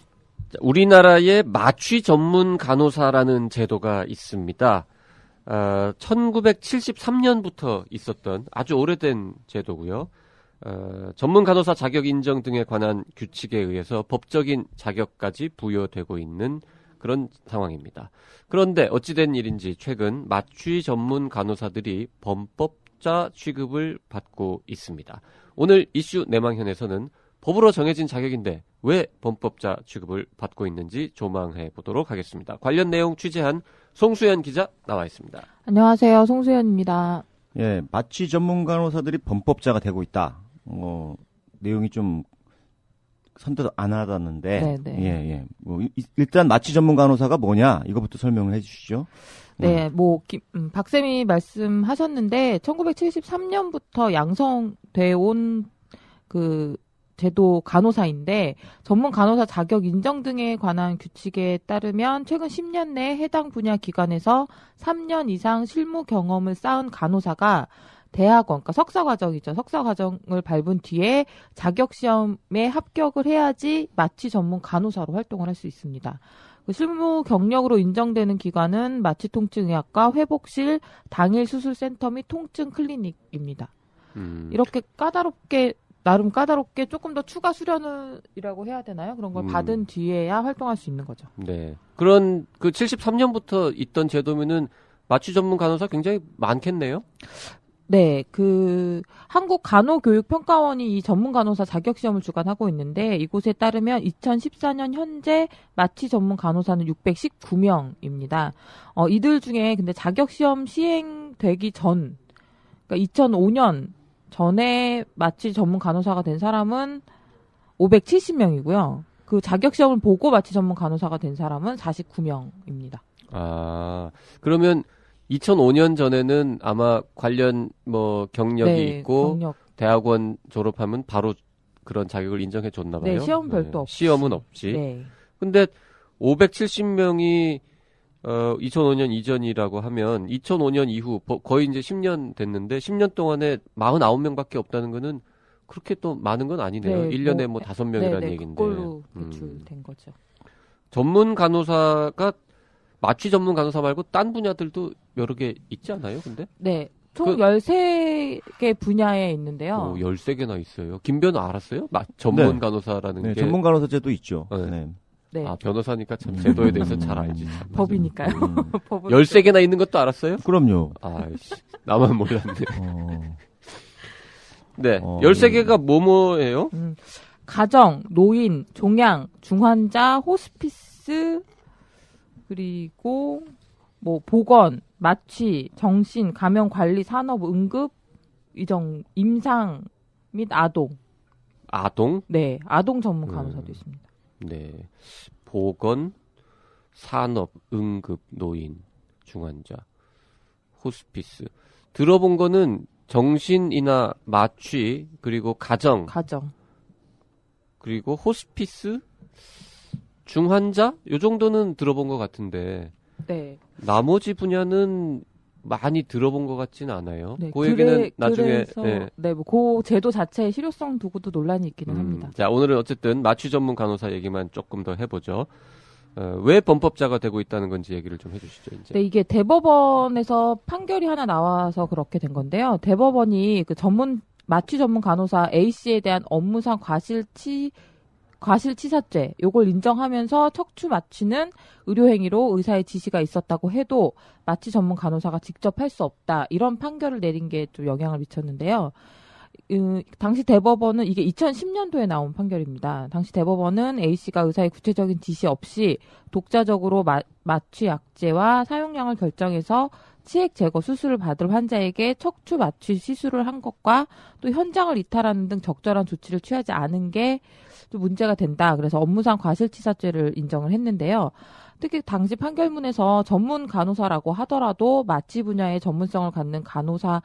우리나라에 마취 전문 간호사라는 제도가 있습니다. 1973년부터 있었던 아주 오래된 제도고요. 전문 간호사 자격 인정 등에 관한 규칙에 의해서 법적인 자격까지 부여되고 있는 그런 상황입니다. 그런데 어찌된 일인지 최근 마취 전문 간호사들이 범법자 취급을 받고 있습니다. 오늘 이슈 내망현에서는 법으로 정해진 자격인데 왜 범법자 취급을 받고 있는지 조망해 보도록 하겠습니다. 관련 내용 취재한 송수연 기자 나와 있습니다. 안녕하세요. 송수연입니다. 예, 마취 전문 간호사들이 범법자가 되고 있다. 내용이 좀 선뜻 안 와닿는데. 네네. 예. 일단 마취 전문 간호사가 뭐냐? 이거부터 설명을 해 주시죠. 네, 박쌤이 말씀하셨는데 1973년부터 양성돼 온 그 제도 간호사인데 전문 간호사 자격 인정 등에 관한 규칙에 따르면 최근 10년 내에 해당 분야 기관에서 3년 이상 실무 경험을 쌓은 간호사가 대학원, 그러니까 석사과정이죠. 석사과정을 밟은 뒤에 자격시험에 합격을 해야지 마취 전문 간호사로 활동을 할 수 있습니다. 그 실무 경력으로 인정되는 기관은 마취통증의학과, 회복실, 당일수술센터 및 통증 클리닉입니다. 이렇게 나름 까다롭게 조금 더 추가 수련이라고 해야 되나요? 그런 걸 받은 뒤에야 활동할 수 있는 거죠. 네. 그런 73년부터 있던 제도면은 마취 전문 간호사 굉장히 많겠네요? 네, 한국간호교육평가원이 이 전문 간호사 자격시험을 주관하고 있는데 이곳에 따르면 2014년 현재 마취 전문 간호사는 619명입니다. 이들 중에 근데 자격시험 시행되기 전, 그러니까 2005년 전에 마취 전문 간호사가 된 사람은 570명이고요. 그 자격시험을 보고 마취 전문 간호사가 된 사람은 49명입니다. 아, 그러면 2005년 전에는 아마 관련 경력이 있고 대학원 졸업하면 바로 그런 자격을 인정해 줬나 봐요. 네, 시험 별도 없이. 시험은 없지. 네. 근데 570명이 2005년 이전이라고 하면 2005년 이후 거의 이제 10년 됐는데 10년 동안에 49명밖에 없다는 거는 그렇게 또 많은 건 아니네요. 네, 1년에 5명이라는 얘기인데. 그걸로 배출된 거죠. 전문 간호사가 마취 전문 간호사 말고 딴 분야들도 여러 개 있지 않아요, 근데? 네. 총 13개 분야에 있는데요. 13개나 있어요. 김변호 알았어요? 전문 네. 간호사라는 네, 게. 전문 간호사제도 있죠. 네. 네. 변호사니까 참 제도에 대해서 잘 알지. 참. 법이니까요. 13개나 있는 것도 알았어요? 그럼요. 아이씨, 나만 몰랐네. 네, 13개가 뭐예요? 가정, 노인, 종양, 중환자, 호스피스, 그리고 보건, 마취, 정신, 감염 관리, 산업, 응급, 임상 및 아동. 아동? 네, 아동 전문 간호사도 있습니다. 네, 보건, 산업, 응급, 노인, 중환자, 호스피스. 들어본 거는 정신이나 마취, 그리고 가정. 그리고 호스피스, 중환자? 요 정도는 들어본 것 같은데. 네. 나머지 분야는 많이 들어본 것 같지는 않아요. 네, 그 얘기는 나중에. 그 제도 자체의 실효성 두고도 논란이 있기는 합니다. 자, 오늘은 어쨌든 마취 전문 간호사 얘기만 조금 더 해보죠. 왜 범법자가 되고 있다는 건지 얘기를 좀 해주시죠, 이제. 네, 이게 대법원에서 판결이 하나 나와서 그렇게 된 건데요. 대법원이 마취 전문 간호사 A씨에 대한 업무상 과실치사죄, 요걸 인정하면서 척추 마취는 의료행위로 의사의 지시가 있었다고 해도 마취 전문 간호사가 직접 할 수 없다. 이런 판결을 내린 게 좀 영향을 미쳤는데요. 당시 대법원은 이게 2010년도에 나온 판결입니다. 당시 대법원은 A씨가 의사의 구체적인 지시 없이 독자적으로 마취 약제와 사용량을 결정해서 치액 제거 수술을 받을 환자에게 척추 마취 시술을 한 것과 또 현장을 이탈하는 등 적절한 조치를 취하지 않은 게 좀 문제가 된다. 그래서 업무상 과실치사죄를 인정을 했는데요. 특히 당시 판결문에서 전문 간호사라고 하더라도 마취 분야의 전문성을 갖는 간호사가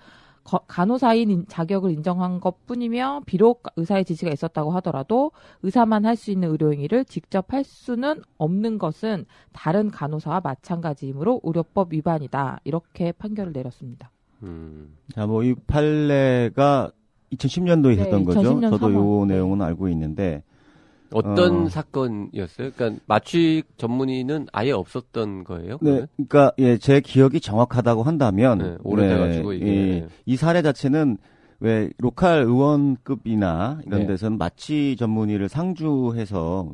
간호사인 자격을 인정한 것뿐이며 비록 의사의 지시가 있었다고 하더라도 의사만 할 수 있는 의료 행위를 직접 할 수는 없는 것은 다른 간호사와 마찬가지이므로 의료법 위반이다. 이렇게 판결을 내렸습니다. 자, 뭐 이 판례가 2010년도에 있었던 네, 거죠. 2010년 저도 3월. 요 네. 내용은 알고 있는데 어떤 사건이었어요? 그러니까 마취 전문의는 아예 없었던 거예요? 네, 그러니까 제 기억이 정확하다고 한다면 네, 오래돼가지고 이게. 이 사례 자체는 왜 로컬 의원급이나 이런 네. 데서는 마취 전문의를 상주해서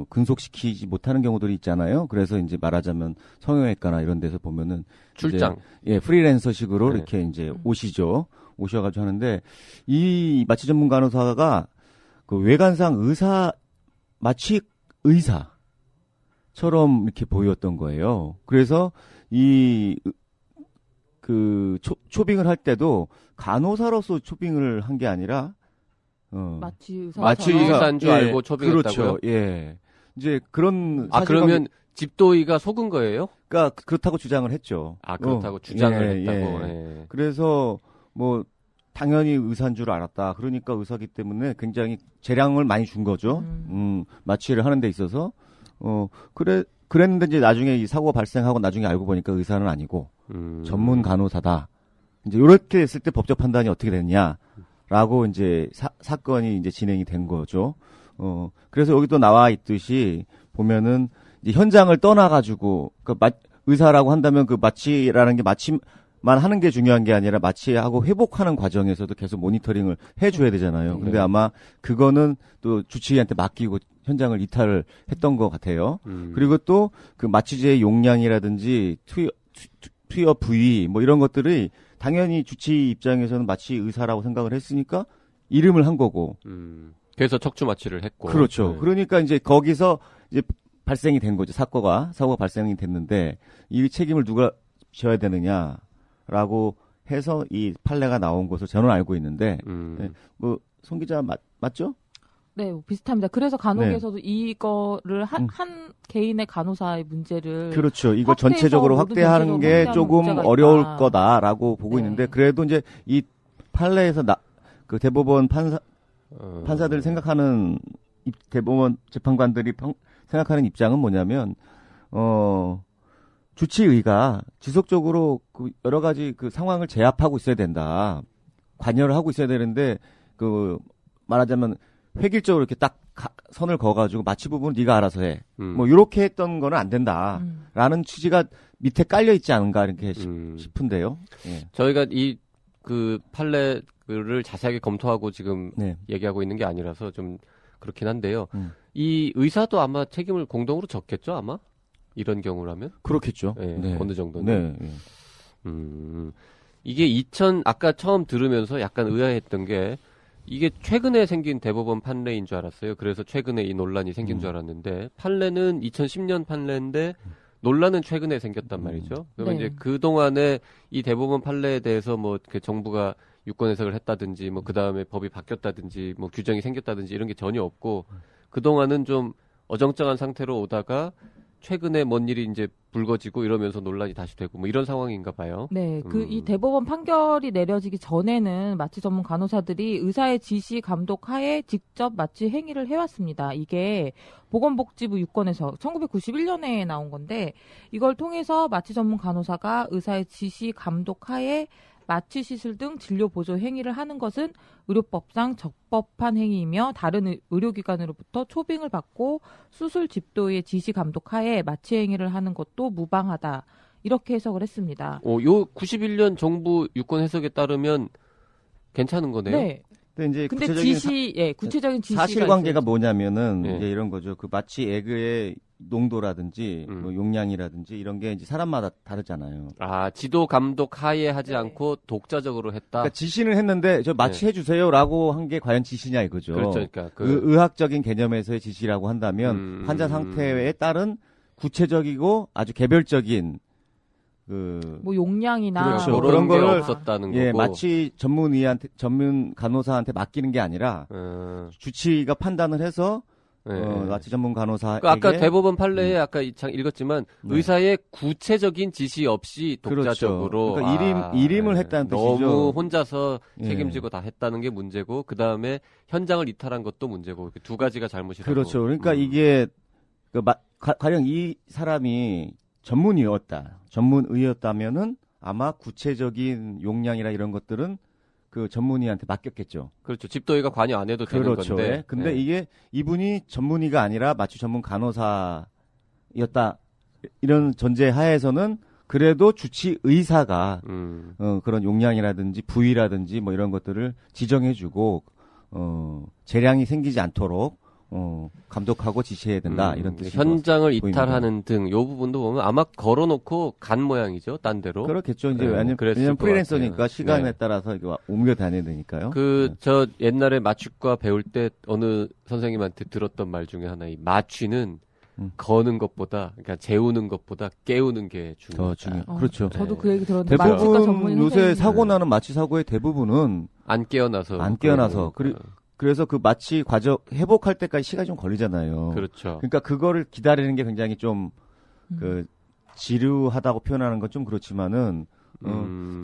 근속시키지 못하는 경우들이 있잖아요. 그래서 이제 말하자면 성형외과나 이런 데서 보면은 출장. 이제, 프리랜서식으로 네. 이렇게 이제 오셔가지고 하는데 이 마취 전문 간호사가 그 외관상 마취 의사처럼 이렇게 보였던 거예요. 그래서 초빙을 할 때도 간호사로서 초빙을 한 게 아니라 마취 의사. 마취 의사인 줄 알고 초빙했다고요? 그렇죠. 예. 이제 그런 그러면 집도의가 속은 거예요? 그러니까 그렇다고 주장을 했죠. 그렇다고 주장을 예, 했다고. 예. 예. 그래서 뭐 당연히 의사인 줄 알았다. 그러니까 의사기 때문에 굉장히 재량을 많이 준 거죠. 마취를 하는 데 있어서 그랬는데 이제 나중에 이 사고가 발생하고 나중에 알고 보니까 의사는 아니고 전문 간호사다. 이제 이렇게 했을 때 법적 판단이 어떻게 됐냐라고 이제 사건이 이제 진행이 된 거죠. 그래서 여기 또 나와 있듯이 보면은 이제 현장을 떠나가지고 의사라고 한다면 그 마취라는 게 마취만 하는 게 중요한 게 아니라 마취하고 회복하는 과정에서도 계속 모니터링을 해줘야 되잖아요. 근데 아마 그거는 또 주치의한테 맡기고 현장을 이탈을 했던 것 같아요. 그리고 또 그 마취제의 용량이라든지 투여 부위 뭐 이런 것들이 당연히 주치의 입장에서는 마취 의사라고 생각을 했으니까 이름을 한 거고. 그래서 척추 마취를 했고. 그렇죠. 네. 그러니까 이제 거기서 이제 발생이 된 거죠. 사고가 발생이 됐는데 이 책임을 누가 져야 되느냐라고 해서 이 판례가 나온 것으로 저는 알고 있는데 네, 뭐 송 기자 맞죠? 네, 비슷합니다. 그래서 간혹에서도 이거를 한 개인의 간호사의 문제를 그렇죠. 이거 확대해서 전체적으로 모든 확대하는 전체적으로 게 확대하는 조금 문제가 어려울 있다. 거다라고 보고 네. 있는데 그래도 이제 이 판례에서 그 대법원 판사들 생각하는 대법원 재판관들이 생각하는 입장은 뭐냐면 주치의가 지속적으로 그 여러 가지 그 상황을 제압하고 있어야 된다. 관여를 하고 있어야 되는데 그 말하자면 획일적으로 이렇게 딱 선을 그어가지고 마취 부분은 네가 알아서 해. 뭐 이렇게 했던 거는 안 된다라는 취지가 밑에 깔려 있지 않은가 이렇게 싶은데요. 예. 저희가 그 판례를 자세하게 검토하고 지금 네. 얘기하고 있는 게 아니라서 좀 그렇긴 한데요. 이 의사도 아마 책임을 공동으로 졌겠죠, 아마? 이런 경우라면? 그렇겠죠. 네, 네. 어느 정도는. 네. 이게 아까 처음 들으면서 약간 의아했던 게 이게 최근에 생긴 대법원 판례인 줄 알았어요. 그래서 최근에 이 논란이 생긴 줄 알았는데 판례는 2010년 판례인데 논란은 최근에 생겼단 말이죠. 그러면 네. 이제 그동안에 이 대법원 판례에 대해서 뭐 그 정부가 유권 해석을 했다든지 뭐 그다음에 법이 바뀌었다든지 뭐 규정이 생겼다든지 이런 게 전혀 없고 그동안은 좀 어정쩡한 상태로 오다가 최근에 뭔 일이 이제 불거지고 이러면서 논란이 다시 되고 뭐 이런 상황인가 봐요. 네, 이 대법원 판결이 내려지기 전에는 마취 전문 간호사들이 의사의 지시 감독 하에 직접 마취 행위를 해왔습니다. 이게 보건복지부 유권에서 1991년에 나온 건데 이걸 통해서 마취 전문 간호사가 의사의 지시 감독 하에 마취 시술 등 진료 보조 행위를 하는 것은 의료법상 적법한 행위이며 다른 의료기관으로부터 초빙을 받고 수술 집도의 지시 감독 하에 마취 행위를 하는 것도 무방하다. 이렇게 해석을 했습니다. 요 91년 정부 유권 해석에 따르면 괜찮은 거네요. 네. 근데 이제 구체적인 지시가 사실관계가 있어야지. 뭐냐면은 네. 이제 이런 거죠. 그 마취 에그의 농도라든지 뭐 용량이라든지 이런 게 이제 사람마다 다르잖아요. 지도 감독 하에 하지 네. 않고 독자적으로 했다. 그러니까 지시는 했는데 저 마취해 주세요라고 한 게 과연 지시냐 이거죠. 그렇죠. 그러니까 의학적인 개념에서의 지시라고 한다면 환자 상태에 따른 구체적이고 아주 개별적인 뭐 용량이나 그렇죠. 그런 게 거를 없었다는 거고. 마취 전문 간호사한테 맡기는 게 아니라 주치의가 판단을 해서 마취 전문 간호사에게 그 아까 대법원 판례에 아까 읽었지만 네. 의사의 구체적인 지시 없이 독자적으로 그러니까 이림을 했다는 뜻이죠. 너무 혼자서 예. 책임지고 다 했다는 게 문제고 그 다음에 현장을 이탈한 것도 문제고 두 가지가 잘못이라고. 그렇죠. 그러니까 이게 가령 이 사람이 전문의였다면은 아마 구체적인 용량이나 이런 것들은 그 전문의한테 맡겼겠죠. 그렇죠. 집도의가 관여 안 해도 되는 그렇죠. 건데. 근데 네. 이게 이분이 전문의가 아니라 마취 전문 간호사였다. 이런 전제 하에서는 그래도 주치 의사가 그런 용량이라든지 부위라든지 뭐 이런 것들을 지정해주고 재량이 생기지 않도록 감독하고 지시해야 된다 이런 뜻이 현장을 이탈하는 등 요 부분도 보면 아마 걸어놓고 간 모양이죠. 딴 데로. 그렇겠죠. 이제 네, 왜냐면 프리랜서니까 같아요. 시간에 네. 따라서 이거 옮겨 다녀야 되니까요. 저 옛날에 마취과 배울 때 어느 선생님한테 들었던 말 중에 하나, 이 마취는 거는 것보다, 그러니까 재우는 것보다 깨우는 게 중요하다. 그렇죠. 저도 그 얘기 들었는데 대부분 요새 사고 나는 마취 사고의 대부분은 안 깨어나서. 그래서 그 마취 과정 회복할 때까지 시간이 좀 걸리잖아요. 그렇죠. 그러니까 그거를 기다리는 게 굉장히 좀 지루하다고 표현하는 건 좀 그렇지만은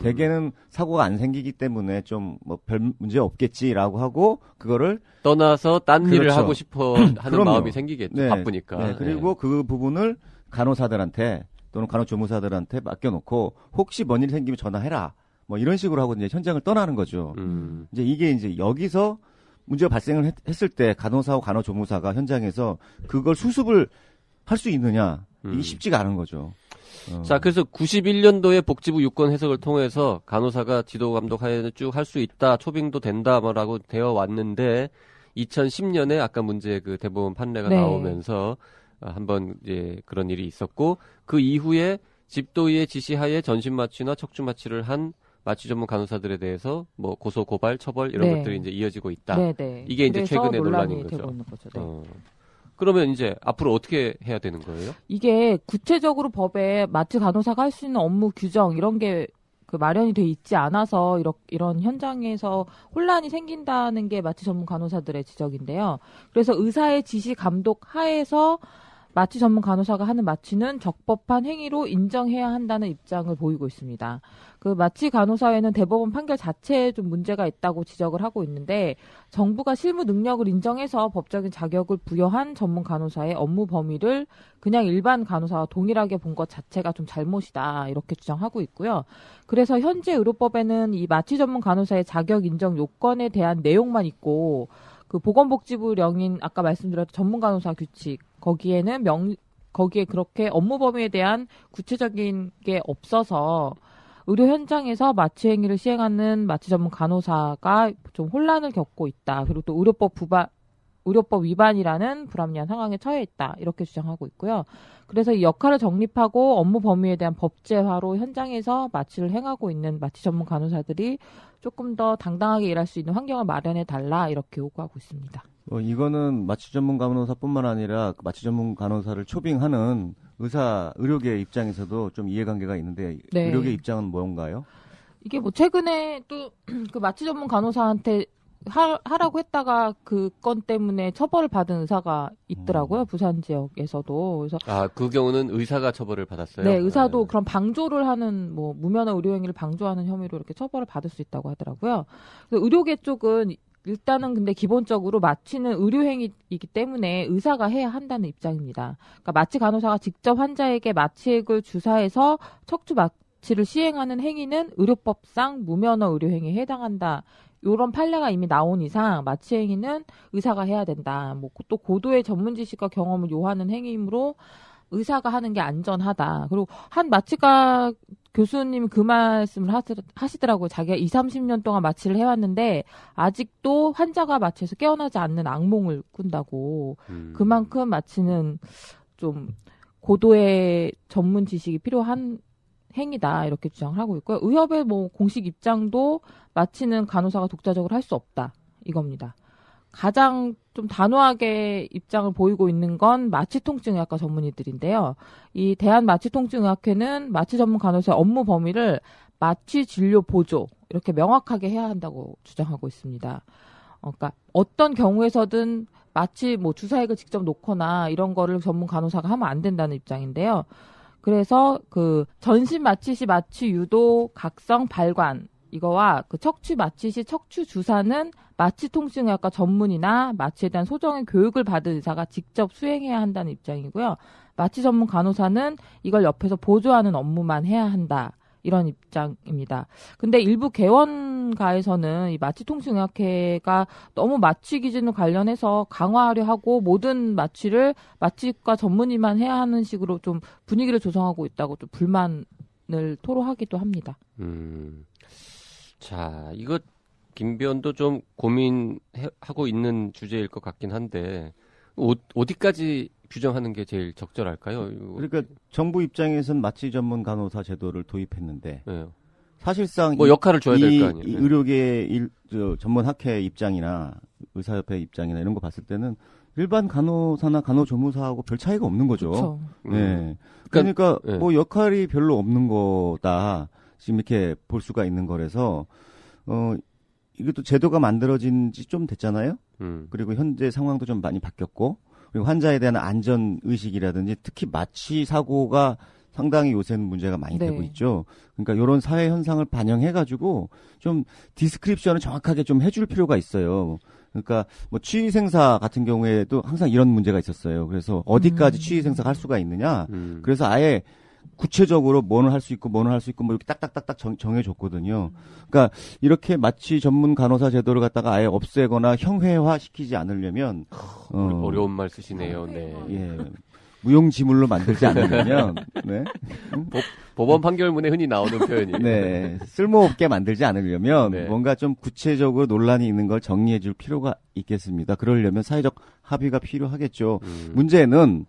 대개는 사고가 안 생기기 때문에 좀 뭐 별 문제 없겠지라고 하고 그거를 떠나서 딴 그렇죠. 일을 하고 싶어 하는 그럼요. 마음이 생기겠죠. 네. 바쁘니까. 네. 그리고 그 부분을 간호사들한테 또는 간호조무사들한테 맡겨놓고 혹시 뭔 일 생기면 전화해라. 뭐 이런 식으로 하고 이제 현장을 떠나는 거죠. 이제 이게 이제 여기서 문제가 발생을 했을 때 간호사와 간호조무사가 현장에서 그걸 수습을 할 수 있느냐 이게 쉽지가 않은 거죠. 자, 그래서 91년도에 복지부 유권 해석을 통해서 간호사가 지도 감독 하에 쭉 할 수 있다, 초빙도 된다라고 되어 왔는데 2010년에 아까 문제 그 대법원 판례가 네. 나오면서 한번 이제 그런 일이 있었고 그 이후에 집도의의 지시하에 전신 마취나 척추 마취를 한 마취 전문 간호사들에 대해서 뭐 고소 고발 처벌 이런 네. 것들이 이제 이어지고 있다. 네네. 이게 이제 그래서 최근의 논란이 논란인 되고 거죠. 있는 거죠. 네. 그러면 이제 앞으로 어떻게 해야 되는 거예요? 이게 구체적으로 법에 마취 간호사가 할 수 있는 업무 규정 이런 게 그 마련이 돼 있지 않아서 이런 현장에서 혼란이 생긴다는 게 마취 전문 간호사들의 지적인데요. 그래서 의사의 지시 감독 하에서 마취 전문 간호사가 하는 마취는 적법한 행위로 인정해야 한다는 입장을 보이고 있습니다. 그 마취 간호사회는 대법원 판결 자체에 좀 문제가 있다고 지적을 하고 있는데 정부가 실무 능력을 인정해서 법적인 자격을 부여한 전문 간호사의 업무 범위를 그냥 일반 간호사와 동일하게 본 것 자체가 좀 잘못이다 이렇게 주장하고 있고요. 그래서 현재 의료법에는 이 마취 전문 간호사의 자격 인정 요건에 대한 내용만 있고 그 보건복지부령인 아까 말씀드렸던 전문 간호사 규칙 거기에는 거기에 그렇게 업무 범위에 대한 구체적인 게 없어서 의료 현장에서 마취 행위를 시행하는 마취 전문 간호사가 좀 혼란을 겪고 있다. 그리고 또 의료법 위반이라는 불합리한 상황에 처해 있다. 이렇게 주장하고 있고요. 그래서 이 역할을 정립하고 업무 범위에 대한 법제화로 현장에서 마취를 행하고 있는 마취 전문 간호사들이 조금 더 당당하게 일할 수 있는 환경을 마련해 달라 이렇게 요구하고 있습니다. 이거는 마취 전문 간호사뿐만 아니라 마취 전문 간호사를 초빙하는 의료계 입장에서도 좀 이해관계가 있는데 네. 의료계 입장은 뭔가요? 이게 뭐 최근에 또 그 마취 전문 간호사한테 하라고 했다가 그 건 때문에 처벌을 받은 의사가 있더라고요. 부산 지역에서도. 그래서 그 경우는 의사가 처벌을 받았어요. 네, 의사도 그런 방조를 하는 뭐 무면허 의료행위를 방조하는 혐의로 이렇게 처벌을 받을 수 있다고 하더라고요. 의료계 쪽은 일단은 근데 기본적으로 마취는 의료행위이기 때문에 의사가 해야 한다는 입장입니다. 그러니까 마취 간호사가 직접 환자에게 마취액을 주사해서 척추 마취를 시행하는 행위는 의료법상 무면허 의료행위에 해당한다. 이런 판례가 이미 나온 이상 마취 행위는 의사가 해야 된다. 뭐 또 고도의 전문 지식과 경험을 요하는 행위이므로 의사가 하는 게 안전하다. 그리고 한 마취과 교수님 그 말씀을 하시더라고요. 자기가 20-30년 동안 마취를 해왔는데 아직도 환자가 마취에서 깨어나지 않는 악몽을 꾼다고. 그만큼 마취는 좀 고도의 전문 지식이 필요한 행위다 이렇게 주장을 하고 있고요. 의협의 뭐 공식 입장도 마취는 간호사가 독자적으로 할 수 없다 이겁니다. 가장 좀 단호하게 입장을 보이고 있는 건 마취통증의학과 전문의들인데요. 이 대한마취통증의학회는 마취 전문 간호사의 업무 범위를 마취 진료 보조 이렇게 명확하게 해야 한다고 주장하고 있습니다. 그러니까 어떤 경우에서든 마취 뭐 주사액을 직접 놓거나 이런 거를 전문 간호사가 하면 안 된다는 입장인데요. 그래서 그 전신 마취 시 마취 유도, 각성, 발관 이거와 그 척추 마취 시 척추 주사는 마취통증의학과 전문이나 마취에 대한 소정의 교육을 받은 의사가 직접 수행해야 한다는 입장이고요. 마취 전문 간호사는 이걸 옆에서 보조하는 업무만 해야 한다. 이런 입장입니다. 근데 일부 개원가에서는 이 마취통증의학회가 너무 마취 기준을 관련해서 강화하려 하고 모든 마취를 마취과 전문의만 해야 하는 식으로 좀 분위기를 조성하고 있다고 좀 불만을 토로하기도 합니다. 자, 이거 김변도 좀 고민하고 있는 주제일 것 같긴 한데 어디까지 규정하는 게 제일 적절할까요? 그러니까 정부 입장에서는 마취 전문 간호사 제도를 도입했는데 네. 사실상 뭐 역할을 줘야 될 거 아니에요. 이 의료계 전문 학회 입장이나 의사협회 입장이나 이런 거 봤을 때는 일반 간호사나 간호조무사하고 별 차이가 없는 거죠. 그렇죠. 네. 그러니까 네. 뭐 역할이 별로 없는 거다. 지금 이렇게 볼 수가 있는 거라서 이것도 제도가 만들어진 지 좀 됐잖아요. 그리고 현재 상황도 좀 많이 바뀌었고 그리고 환자에 대한 안전 의식이라든지 특히 마취 사고가 상당히 요새는 문제가 많이 네. 되고 있죠. 그러니까 이런 사회 현상을 반영해가지고 좀 디스크립션을 정확하게 좀 해줄 필요가 있어요. 그러니까 뭐 취의생사 같은 경우에도 항상 이런 문제가 있었어요. 그래서 어디까지 취의생사가 할 수가 있느냐. 그래서 아예 구체적으로 뭐는 할 수 있고 뭐는 할 수 있고 뭐 이렇게 딱딱딱딱 정해줬거든요. 그러니까 이렇게 마취 전문 간호사 제도를 갖다가 아예 없애거나 형해화 시키지 않으려면 어려운 말 쓰시네요. 네. 예. 무용지물로 만들지 않으려면 네. 법원 판결문에 흔히 나오는 표현이에요. 네. 쓸모없게 만들지 않으려면 네. 뭔가 좀 구체적으로 논란이 있는 걸 정리해 줄 필요가 있겠습니다. 그러려면 사회적 합의가 필요하겠죠. 문제는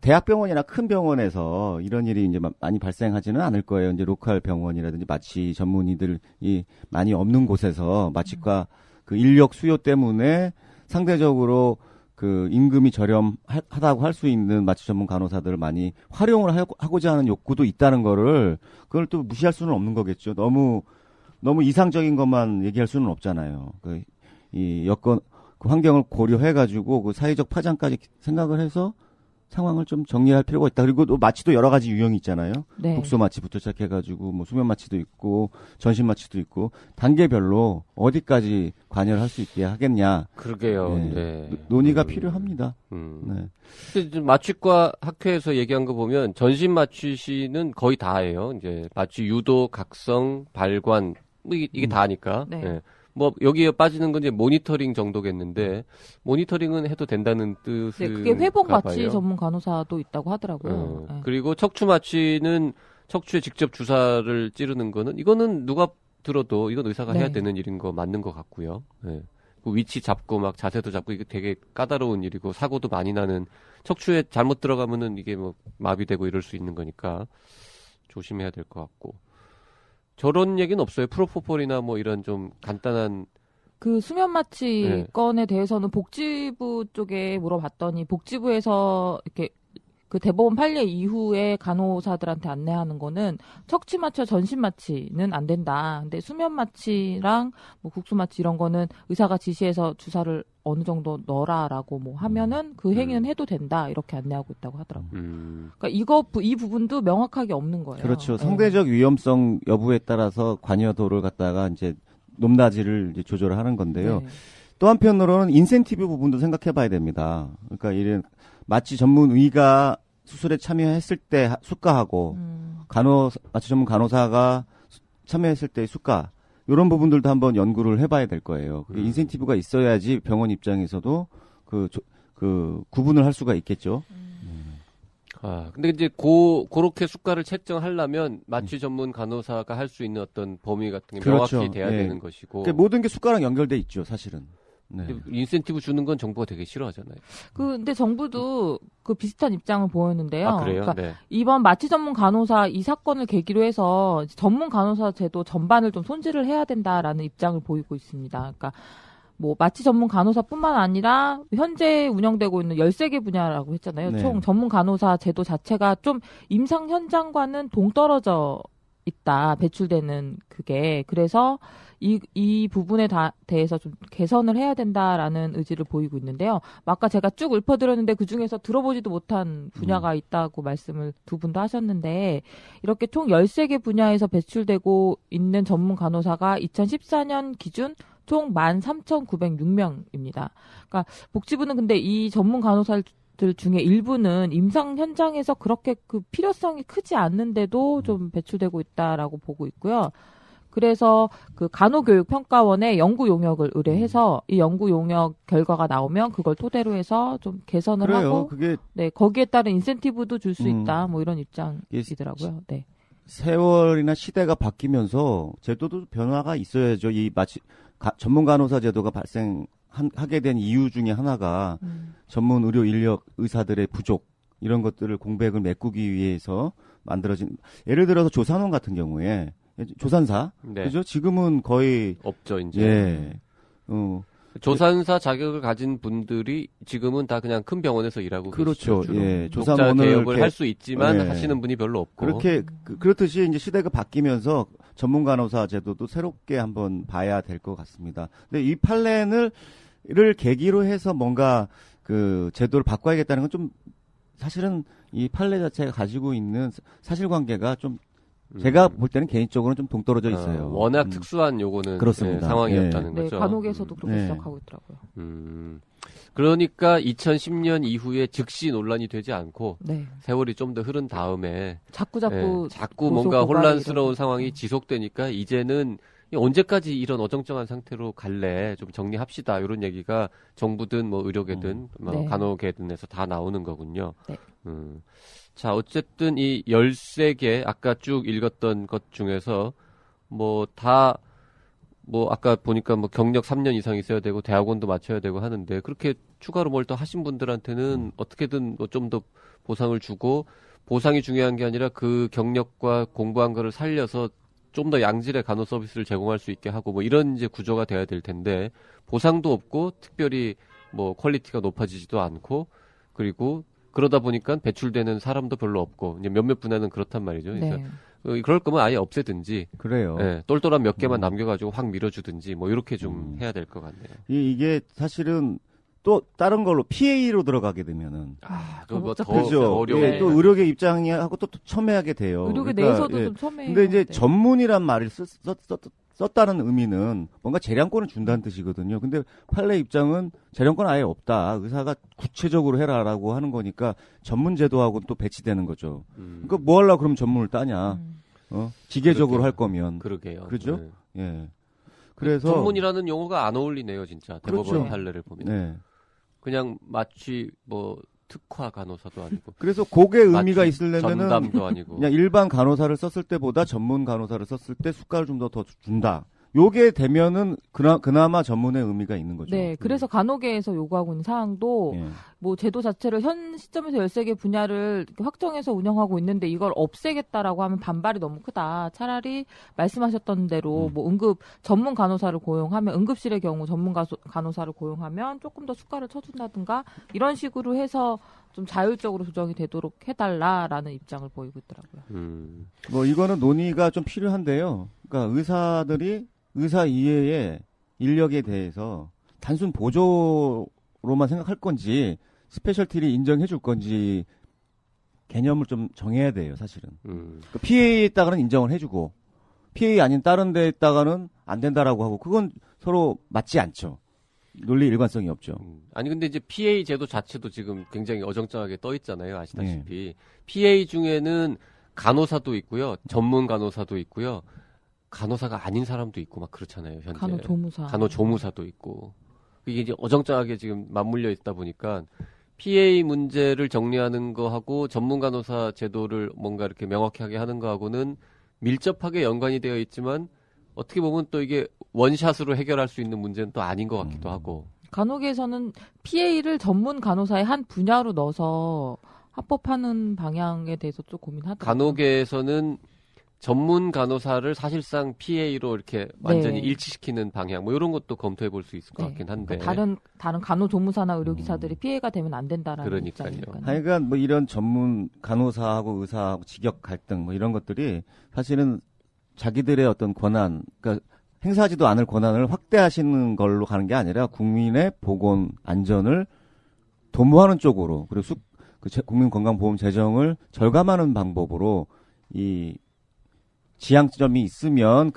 대학병원이나 큰 병원에서 이런 일이 이제 많이 발생하지는 않을 거예요. 이제 로컬 병원이라든지 마취 전문의들이 많이 없는 곳에서 마취과 그 인력 수요 때문에 상대적으로 그 임금이 저렴하다고 할 수 있는 마취 전문 간호사들을 많이 활용을 하고자 하는 욕구도 있다는 거를 그걸 또 무시할 수는 없는 거겠죠. 너무 이상적인 것만 얘기할 수는 없잖아요. 이 여건 그 환경을 고려해가지고 그 사회적 파장까지 생각을 해서 상황을 좀 정리할 필요가 있다. 그리고 또 마취도 여러 가지 유형이 있잖아요. 네. 독소 마취부터 시작해가지고 뭐 수면 마취도 있고 전신 마취도 있고 단계별로 어디까지 관여를 할 수 있게 하겠냐. 그러게요. 네. 네. 논의가 필요합니다. 네. 근데 마취과 학회에서 얘기한 거 보면 전신 마취시는 거의 다예요. 이제 마취 유도, 각성, 발관 뭐 이게 다니까. 네. 네. 뭐 여기에 빠지는 건 이제 모니터링 정도겠는데 모니터링은 해도 된다는 뜻은 네, 그게 회복 마취 전문 간호사도 있다고 하더라고요. 네. 그리고 척추 마취는 척추에 직접 주사를 찌르는 거는 이거는 누가 들어도 이건 의사가 네. 해야 되는 일인 거 맞는 것 같고요. 네. 그 위치 잡고 막 자세도 잡고 이게 되게 까다로운 일이고 사고도 많이 나는 척추에 잘못 들어가면은 이게 뭐 마비되고 이럴 수 있는 거니까 조심해야 될 것 같고. 저런 얘기는 없어요. 프로포폴이나 뭐 이런 좀 간단한 그 수면 마취 네. 건에 대해서는 복지부 쪽에 물어봤더니 복지부에서 이렇게 그 대법원 판례 이후에 간호사들한테 안내하는 거는 척추 마취와 전신 마취는 안 된다. 근데 수면 마취랑 뭐 국수 마취 이런 거는 의사가 지시해서 주사를 어느 정도 넣어라라고 뭐 하면은 그 행위는 해도 된다. 이렇게 안내하고 있다고 하더라고요. 그러니까 이 부분도 명확하게 없는 거예요. 그렇죠. 네. 상대적 위험성 여부에 따라서 관여도를 갖다가 이제 높낮이를 이제 조절을 하는 건데요. 네. 또 한편으로는 인센티브 부분도 생각해 봐야 됩니다. 그러니까 이런 마취 전문 의가 수술에 참여했을 때 수가하고 마취 전문 간호사가 참여했을 때 수가 이런 부분들도 한번 연구를 해봐야 될 거예요. 인센티브가 있어야지 병원 입장에서도 그 구분을 할 수가 있겠죠. 근데 이제 그렇게 수가를 책정하려면 마취 전문 간호사가 할 수 있는 어떤 범위 같은 게 그렇죠. 명확히 돼야 예. 되는 것이고. 그러니까 모든 게 수가랑 연결돼 있죠, 사실은. 네. 인센티브 주는 건 정부가 되게 싫어하잖아요. 근데 정부도 그 비슷한 입장을 보였는데요. 아, 그래요? 그러니까 네. 이번 마취 전문 간호사 이 사건을 계기로 해서 전문 간호사 제도 전반을 좀 손질을 해야 된다라는 입장을 보이고 있습니다. 그러니까 뭐 마취 전문 간호사뿐만 아니라 현재 운영되고 있는 13개 분야라고 했잖아요. 네. 총 전문 간호사 제도 자체가 좀 임상 현장과는 동떨어져 있다. 배출되는 그게. 그래서 이 부분에 대해서 좀 개선을 해야 된다라는 의지를 보이고 있는데요. 아까 제가 쭉 읊어드렸는데 그중에서 들어보지도 못한 분야가 있다고 말씀을 두 분도 하셨는데 이렇게 총 13개 분야에서 배출되고 있는 전문 간호사가 2014년 기준 총 13,906명입니다. 그러니까 복지부는 근데 이 전문 간호사들 중에 일부는 임상 현장에서 그렇게 그 필요성이 크지 않는데도 좀 배출되고 있다라고 보고 있고요. 그래서 그 간호교육평가원에 연구 용역을 의뢰해서 이 연구 용역 결과가 나오면 그걸 토대로 해서 좀 개선을 그래요. 하고 그게 네, 거기에 따른 인센티브도 줄 수 있다. 뭐 이런 입장이더라고요. 네. 세월이나 시대가 바뀌면서 제도도 변화가 있어야죠. 이 마치 전문 간호사 제도가 발생하게 된 이유 중에 하나가 전문 의료 인력 의사들의 부족 이런 것들을 공백을 메꾸기 위해서 만들어진 예를 들어서 조산원 같은 경우에 조산사 네. 그죠? 지금은 거의 없죠 이제. 예. 조산사 자격을 가진 분들이 지금은 다 그냥 큰 병원에서 일하고 그렇죠. 계시죠. 예. 독자 조산원을 개혁을 할 수 있지만 예. 하시는 분이 별로 없고. 그렇게 그렇듯이 이제 시대가 바뀌면서 전문 간호사 제도도 새롭게 한번 봐야 될 것 같습니다. 근데 이 판례를 계기로 해서 뭔가 그 제도를 바꿔야겠다는 건 좀 사실은 이 판례 자체가 가지고 있는 사실관계가 좀 제가 볼 때는 개인적으로는 좀 동떨어져 있어요. 워낙 특수한 요거는 그렇습니다. 네, 상황이었다는 네, 거죠. 간혹에서도 그렇게 시작하고 있더라고요. 그러니까 2010년 이후에 즉시 논란이 되지 않고 네. 세월이 좀 더 흐른 다음에 자꾸 뭔가 혼란스러운 이런. 상황이 지속되니까 이제는 언제까지 이런 어정쩡한 상태로 갈래 좀 정리합시다 이런 얘기가 정부든 뭐 의료계든 뭐 네. 간호계든에서 다 나오는 거군요. 네. 자 어쨌든 이 13개 아까 쭉 읽었던 것 중에서 뭐 아까 보니까 뭐 경력 3년 이상 있어야 되고 대학원도 마쳐야 되고 하는데 그렇게 추가로 뭘 더 하신 분들한테는 어떻게든 뭐 좀 더 보상을 주고 보상이 중요한 게 아니라 그 경력과 공부한 거를 살려서 좀 더 양질의 간호 서비스를 제공할 수 있게 하고 뭐 이런 이제 구조가 돼야 될 텐데 보상도 없고 특별히 뭐 퀄리티가 높아지지도 않고 그리고 그러다 보니까 배출되는 사람도 별로 없고 이제 몇몇 분야는 그렇단 말이죠. 그래서 그럴 거면 아예 없애든지 그래요. 네, 똘똘한 몇 개만 남겨가지고 확 밀어주든지 뭐 이렇게 좀 해야 될 것 같네요. 이게 사실은 또 다른 걸로 PA로 들어가게 되면은 그거 더 그죠. 어려워. 예, 또 의료계 입장하고 또 첨예하게 돼요. 의료계 그러니까, 내에서도 예. 좀 첨예해요. 근데 이제 네. 전문이란 말을 썼다는 의미는 뭔가 재량권을 준다는 뜻이거든요. 근데 판례 입장은 재량권 아예 없다. 의사가 구체적으로 해라라고 하는 거니까 전문 제도하고 또 배치되는 거죠. 그러니까 뭐 하려고 그러면 전문을 따냐. 기계적으로 할 거면. 그러게요. 그렇죠? 네. 예. 그래서 전문이라는 용어가 안 어울리네요, 진짜. 대법원 그렇죠. 판례를 보면. 네. 그냥 마치 뭐 특화 간호사도 아니고. 그래서 그게 의미가 있으려면은 전담도 아니고. 그냥 일반 간호사를 썼을 때보다 전문 간호사를 썼을 때 수가를 좀 더 준다. 요게 되면은 그나마 전문의 의미가 있는 거죠. 네, 그래서 간호계에서 요구하고 있는 사항도 예. 뭐 제도 자체를 현 시점에서 13개 분야를 이렇게 확정해서 운영하고 있는데 이걸 없애겠다라고 하면 반발이 너무 크다. 차라리 말씀하셨던 대로 뭐 응급 전문 간호사를 고용하면 응급실의 경우 전문 간호사를 고용하면 조금 더 수가를 쳐준다든가 이런 식으로 해서 좀 자율적으로 조정이 되도록 해달라라는 입장을 보이고 있더라고요. 뭐 이거는 논의가 좀 필요한데요. 그러니까 의사들이 의사 이외의 인력에 대해서 단순 보조로만 생각할 건지 스페셜티를 인정해 줄 건지 개념을 좀 정해야 돼요, 사실은. 그러니까 PA에 있다가는 인정을 해주고 PA 아닌 다른 데에 있다가는 안 된다라고 하고 그건 서로 맞지 않죠. 논리 일관성이 없죠. 아니 근데 이제 PA 제도 자체도 지금 굉장히 어정쩡하게 떠 있잖아요, 아시다시피. PA 중에는 간호사도 있고요, 전문 간호사도 있고요, 간호사가 아닌 사람도 있고 막 그렇잖아요, 현재. 간호조무사도 있고. 이게 이제 어정쩡하게 지금 맞물려 있다 보니까 PA 문제를 정리하는 거하고 전문 간호사 제도를 뭔가 이렇게 명확하게 하는 거하고는 밀접하게 연관이 되어 있지만 어떻게 보면 또 이게 원샷으로 해결할 수 있는 문제는 또 아닌 것 같기도 하고. 간호계에서는 PA를 전문 간호사의 한 분야로 넣어서 합법하는 방향에 대해서 좀 고민하더라고요. 간호계에서는 전문 간호사를 사실상 PA로 이렇게 완전히 일치시키는 방향, 뭐 이런 것도 검토해 볼 수 있을 것 같긴 한데. 그러니까 다른 간호조무사나 의료기사들이 PA가 되면 안 된다라는 입장이니까요. 하여간 뭐 이런 전문 간호사하고 의사하고 직역 갈등 뭐 이런 것들이 사실은 자기들의 어떤 권한, 그러니까 행사하지도 않을 권한을 확대하시는 걸로 가는 게 아니라 국민의 보건 안전을 도모하는 쪽으로 그리고 국민건강보험 재정을 절감하는 방법으로 이 지향점이 있으면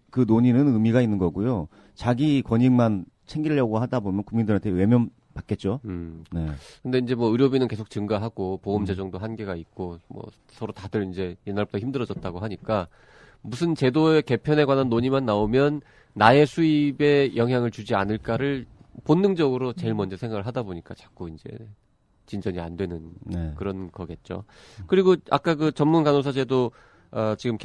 그 논의는 의미가 있는 거고요. 자기 권익만 챙기려고 하다 보면 국민들한테 외면 받겠죠. 네. 근데 이제 뭐 의료비는 계속 증가하고 보험 재정도 한계가 있고 뭐 서로 다들 이제 옛날보다 힘들어졌다고 하니까 무슨 제도의 개편에 관한 논의만 나오면 나의 수입에 영향을 주지 않을까를 본능적으로 제일 먼저 생각을 하다 보니까 자꾸 이제 진전이 안 되는 그런 거겠죠. 그리고 아까 그 전문 간호사 제도 지금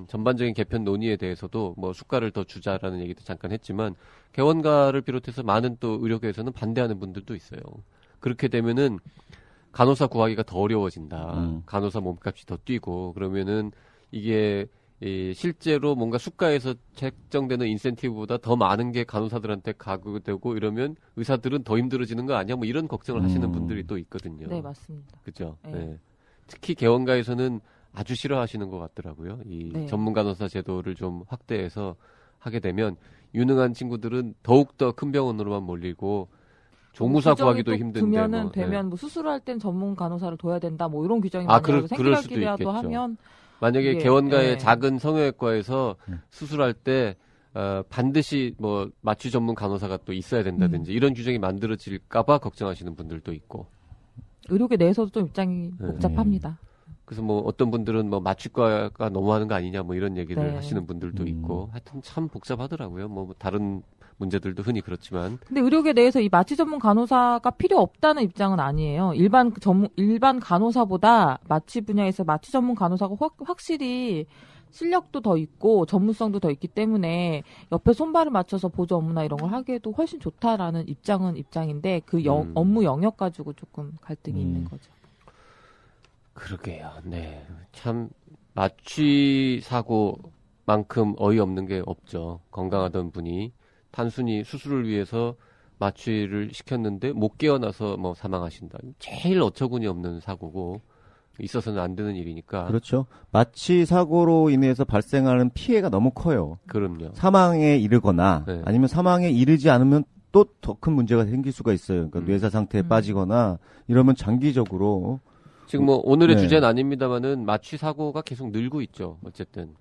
전반적인 개편 논의에 대해서도 뭐 수가를 더 주자라는 얘기도 잠깐 했지만 개원가를 비롯해서 많은 또 의료계에서는 반대하는 분들도 있어요. 그렇게 되면은 간호사 구하기가 더 어려워진다. 간호사 몸값이 더 뛰고 그러면은 이게 실제로 뭔가 수가에서 책정되는 인센티브보다 더 많은 게 간호사들한테 가구되고 이러면 의사들은 더 힘들어지는 거 아니야? 뭐 이런 걱정을 하시는 분들이 또 있거든요. 네, 맞습니다. 그죠? 네. 네. 특히 개원가에서는 아주 싫어하시는 것 같더라고요. 이 네. 전문 간호사 제도를 좀 확대해서 하게 되면 유능한 친구들은 더욱 더 큰 병원으로만 몰리고 조무사 구하기도 힘든데 되면은 뭐 수술할 땐 전문 간호사를 둬야 된다 뭐 이런 규정이 만약에 생기라도 하면 만약에 개원가의 작은 성형외과에서 수술할 때 반드시 뭐 마취 전문 간호사가 또 있어야 된다든지 이런 규정이 만들어질까봐 걱정하시는 분들도 있고 의료계 내에서도 좀 입장이 복잡합니다. 그래서 뭐 어떤 분들은 뭐 마취과가 너무하는 거 아니냐 뭐 이런 얘기를 하시는 분들도 있고 하여튼 참 복잡하더라고요. 뭐 다른 문제들도 흔히 그렇지만. 근데 의료계 내에서 이 마취 전문 간호사가 필요 없다는 입장은 아니에요. 일반 간호사보다 마취 분야에서 마취 전문 간호사가 확실히 실력도 더 있고 전문성도 더 있기 때문에 옆에 손발을 맞춰서 보조 업무나 이런 걸 하기에도 훨씬 좋다라는 입장인데 그 업무 영역 가지고 조금 갈등이 있는 거죠. 그러게요. 네. 참 마취 사고만큼 어이없는 게 없죠. 건강하던 분이 단순히 수술을 위해서 마취를 시켰는데 못 깨어나서 뭐 사망하신다. 제일 어처구니 없는 사고고 있어서는 안 되는 일이니까. 그렇죠. 마취 사고로 인해서 발생하는 피해가 너무 커요. 그럼요. 사망에 이르거나 아니면 사망에 이르지 않으면 또 더 큰 문제가 생길 수가 있어요. 그러니까 뇌사 상태에 빠지거나 이러면 장기적으로 지금 뭐 오늘의 주제는 아닙니다만은 마취 사고가 계속 늘고 있죠. 어쨌든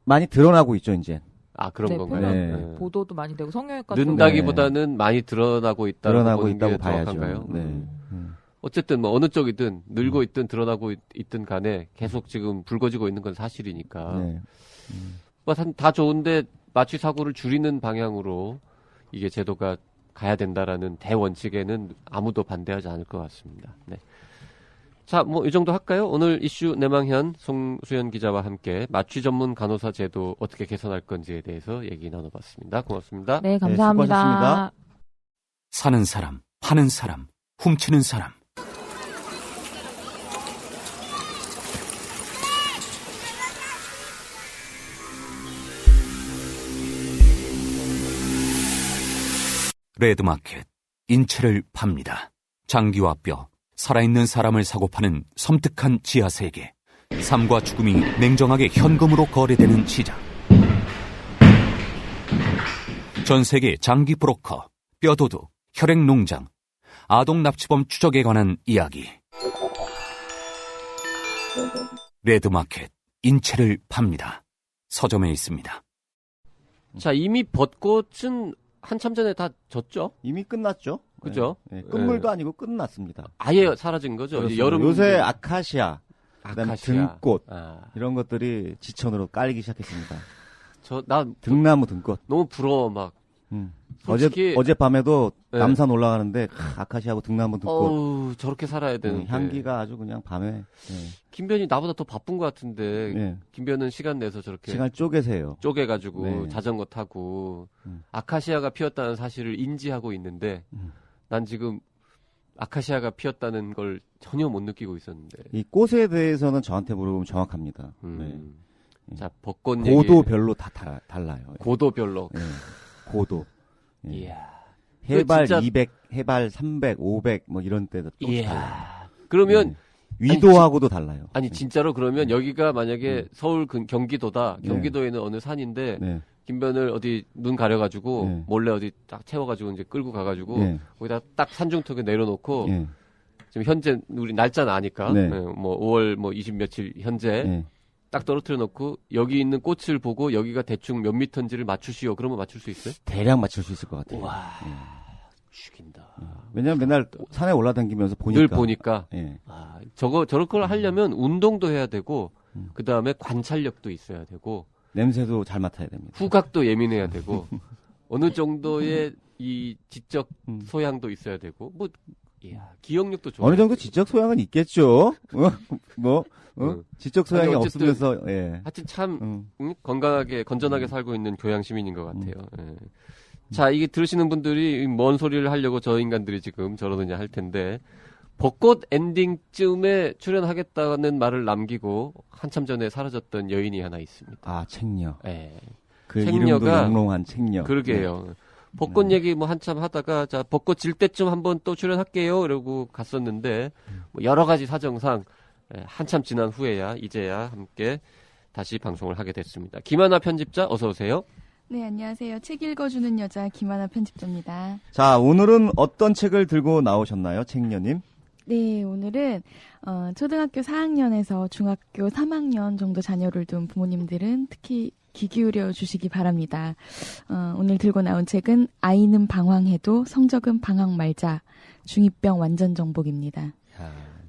많이 드러나고 있죠, 이제. 아 그런 건가요? 보도도 많이 되고 성형외과 는다기보다는 많이 드러나고 있다고 봐야죠. 네. 어쨌든 뭐 어느 쪽이든 늘고 있든 드러나고 있든 간에 계속 지금 불거지고 있는 건 사실이니까. 뭐 다 좋은데 마취 사고를 줄이는 방향으로 이게 제도가 가야 된다라는 대원칙에는 아무도 반대하지 않을 것 같습니다. 네. 자, 뭐 이 정도 할까요? 오늘 이슈 내망현 송수연 기자와 함께 마취 전문 간호사 제도 어떻게 개선할 건지에 대해서 얘기 나눠봤습니다. 고맙습니다. 네, 감사합니다. 수고하셨습니다. 사는 사람, 파는 사람, 훔치는 사람. 레드마켓, 인체를 팝니다. 장기와 뼈, 살아있는 사람을 사고 파는 섬뜩한 지하세계. 삶과 죽음이 냉정하게 현금으로 거래되는 시장. 전 세계 장기 브로커, 뼈도둑, 혈액농장, 아동 납치범 추적에 관한 이야기. 레드마켓, 인체를 팝니다. 서점에 있습니다. 자, 이미 벚꽃은 한참 전에 다 졌죠? 이미 끝났죠. 그죠? 네. 끝물도 아니고 끝났습니다. 아예 사라진 거죠? 이제 여름 요새 아카시아, 그다음에 등꽃 이런 것들이 지천으로 깔리기 시작했습니다. 등나무 등꽃. 너무 부러워 막. 어젯밤에도 남산 올라가는데 아카시아하고 등나무 등꽃. 어우, 저렇게 살아야 되는 향기가 아주 그냥 밤에. 김변이 나보다 더 바쁜 것 같은데 김변은 시간 내서 저렇게 시간 쪼개세요. 쪼개가지고 자전거 타고 아카시아가 피었다는 사실을 인지하고 있는데 난 지금 아카시아가 피었다는 걸 전혀 못 느끼고 있었는데 이 꽃에 대해서는 저한테 물어보면 정확합니다. 자, 벚꽃 고도별로 다 달라요. 고도별로. 고도. 이야. 해발 200, 해발 300, 500 뭐 이런 때도 또 달라요. 그러면 위도하고도 달라요. 아니 진짜로 그러면 여기가 만약에 네. 서울 경기도다. 네. 경기도에는 어느 산인데 네. 김변을 어디 눈 가려가지고 네. 몰래 어디 딱 채워가지고 이제 끌고 가가지고 네. 거기다 딱 산중턱에 내려놓고 네. 지금 현재 우리 날짜는 아니까 네. 뭐 5월 뭐 20 며칠 현재 네. 딱 떨어뜨려 놓고 여기 있는 꽃을 보고 여기가 대충 몇 미터인지를 맞추시오. 그러면 맞출 수 있어요? 대략 맞출 수 있을 것 같아요. 와 예. 죽인다. 왜냐면 맨날 산에 올라다니면서 보니까. 늘 보니까 예. 저럴 걸 하려면 운동도 해야 되고 그 다음에 관찰력도 있어야 되고 냄새도 잘 맡아야 됩니다. 후각도 예민해야 되고 어느 정도의 이 지적 소양도 있어야 되고 뭐 이야, 기억력도 좋아요. 어느 정도 지적 소양은 있겠죠. 지적 소양이 아니, 어쨌든 없으면서 예. 하여튼 참 건강하게 건전하게 살고 있는 교양 시민인 것 같아요. 예. 자, 이게 들으시는 분들이 뭔 소리를 하려고 저 인간들이 지금 저러느냐 할 텐데 벚꽃 엔딩쯤에 출연하겠다는 말을 남기고 한참 전에 사라졌던 여인이 하나 있습니다. 아, 책녀. 예. 그 책녀가- 이름도 영롱한 책녀. 그러게요. 벚꽃 얘기 뭐 한참 하다가 자 벚꽃 질 때쯤 한번 또 출연할게요 이러고 갔었는데 뭐 여러 가지 사정상 한참 지난 후에야 이제야 함께 다시 방송을 하게 됐습니다. 김하나 편집자 어서 오세요. 네, 안녕하세요. 책 읽어주는 여자 김하나 편집자입니다. 자, 오늘은 어떤 책을 들고 나오셨나요, 책녀님? 네, 오늘은 초등학교 4학년에서 중학교 3학년 정도 자녀를 둔 부모님들은 특히 귀 기울여 주시기 바랍니다. 오늘 들고 나온 책은 아이는 방황해도 성적은 방황 말자. 중2병 완전 정복입니다.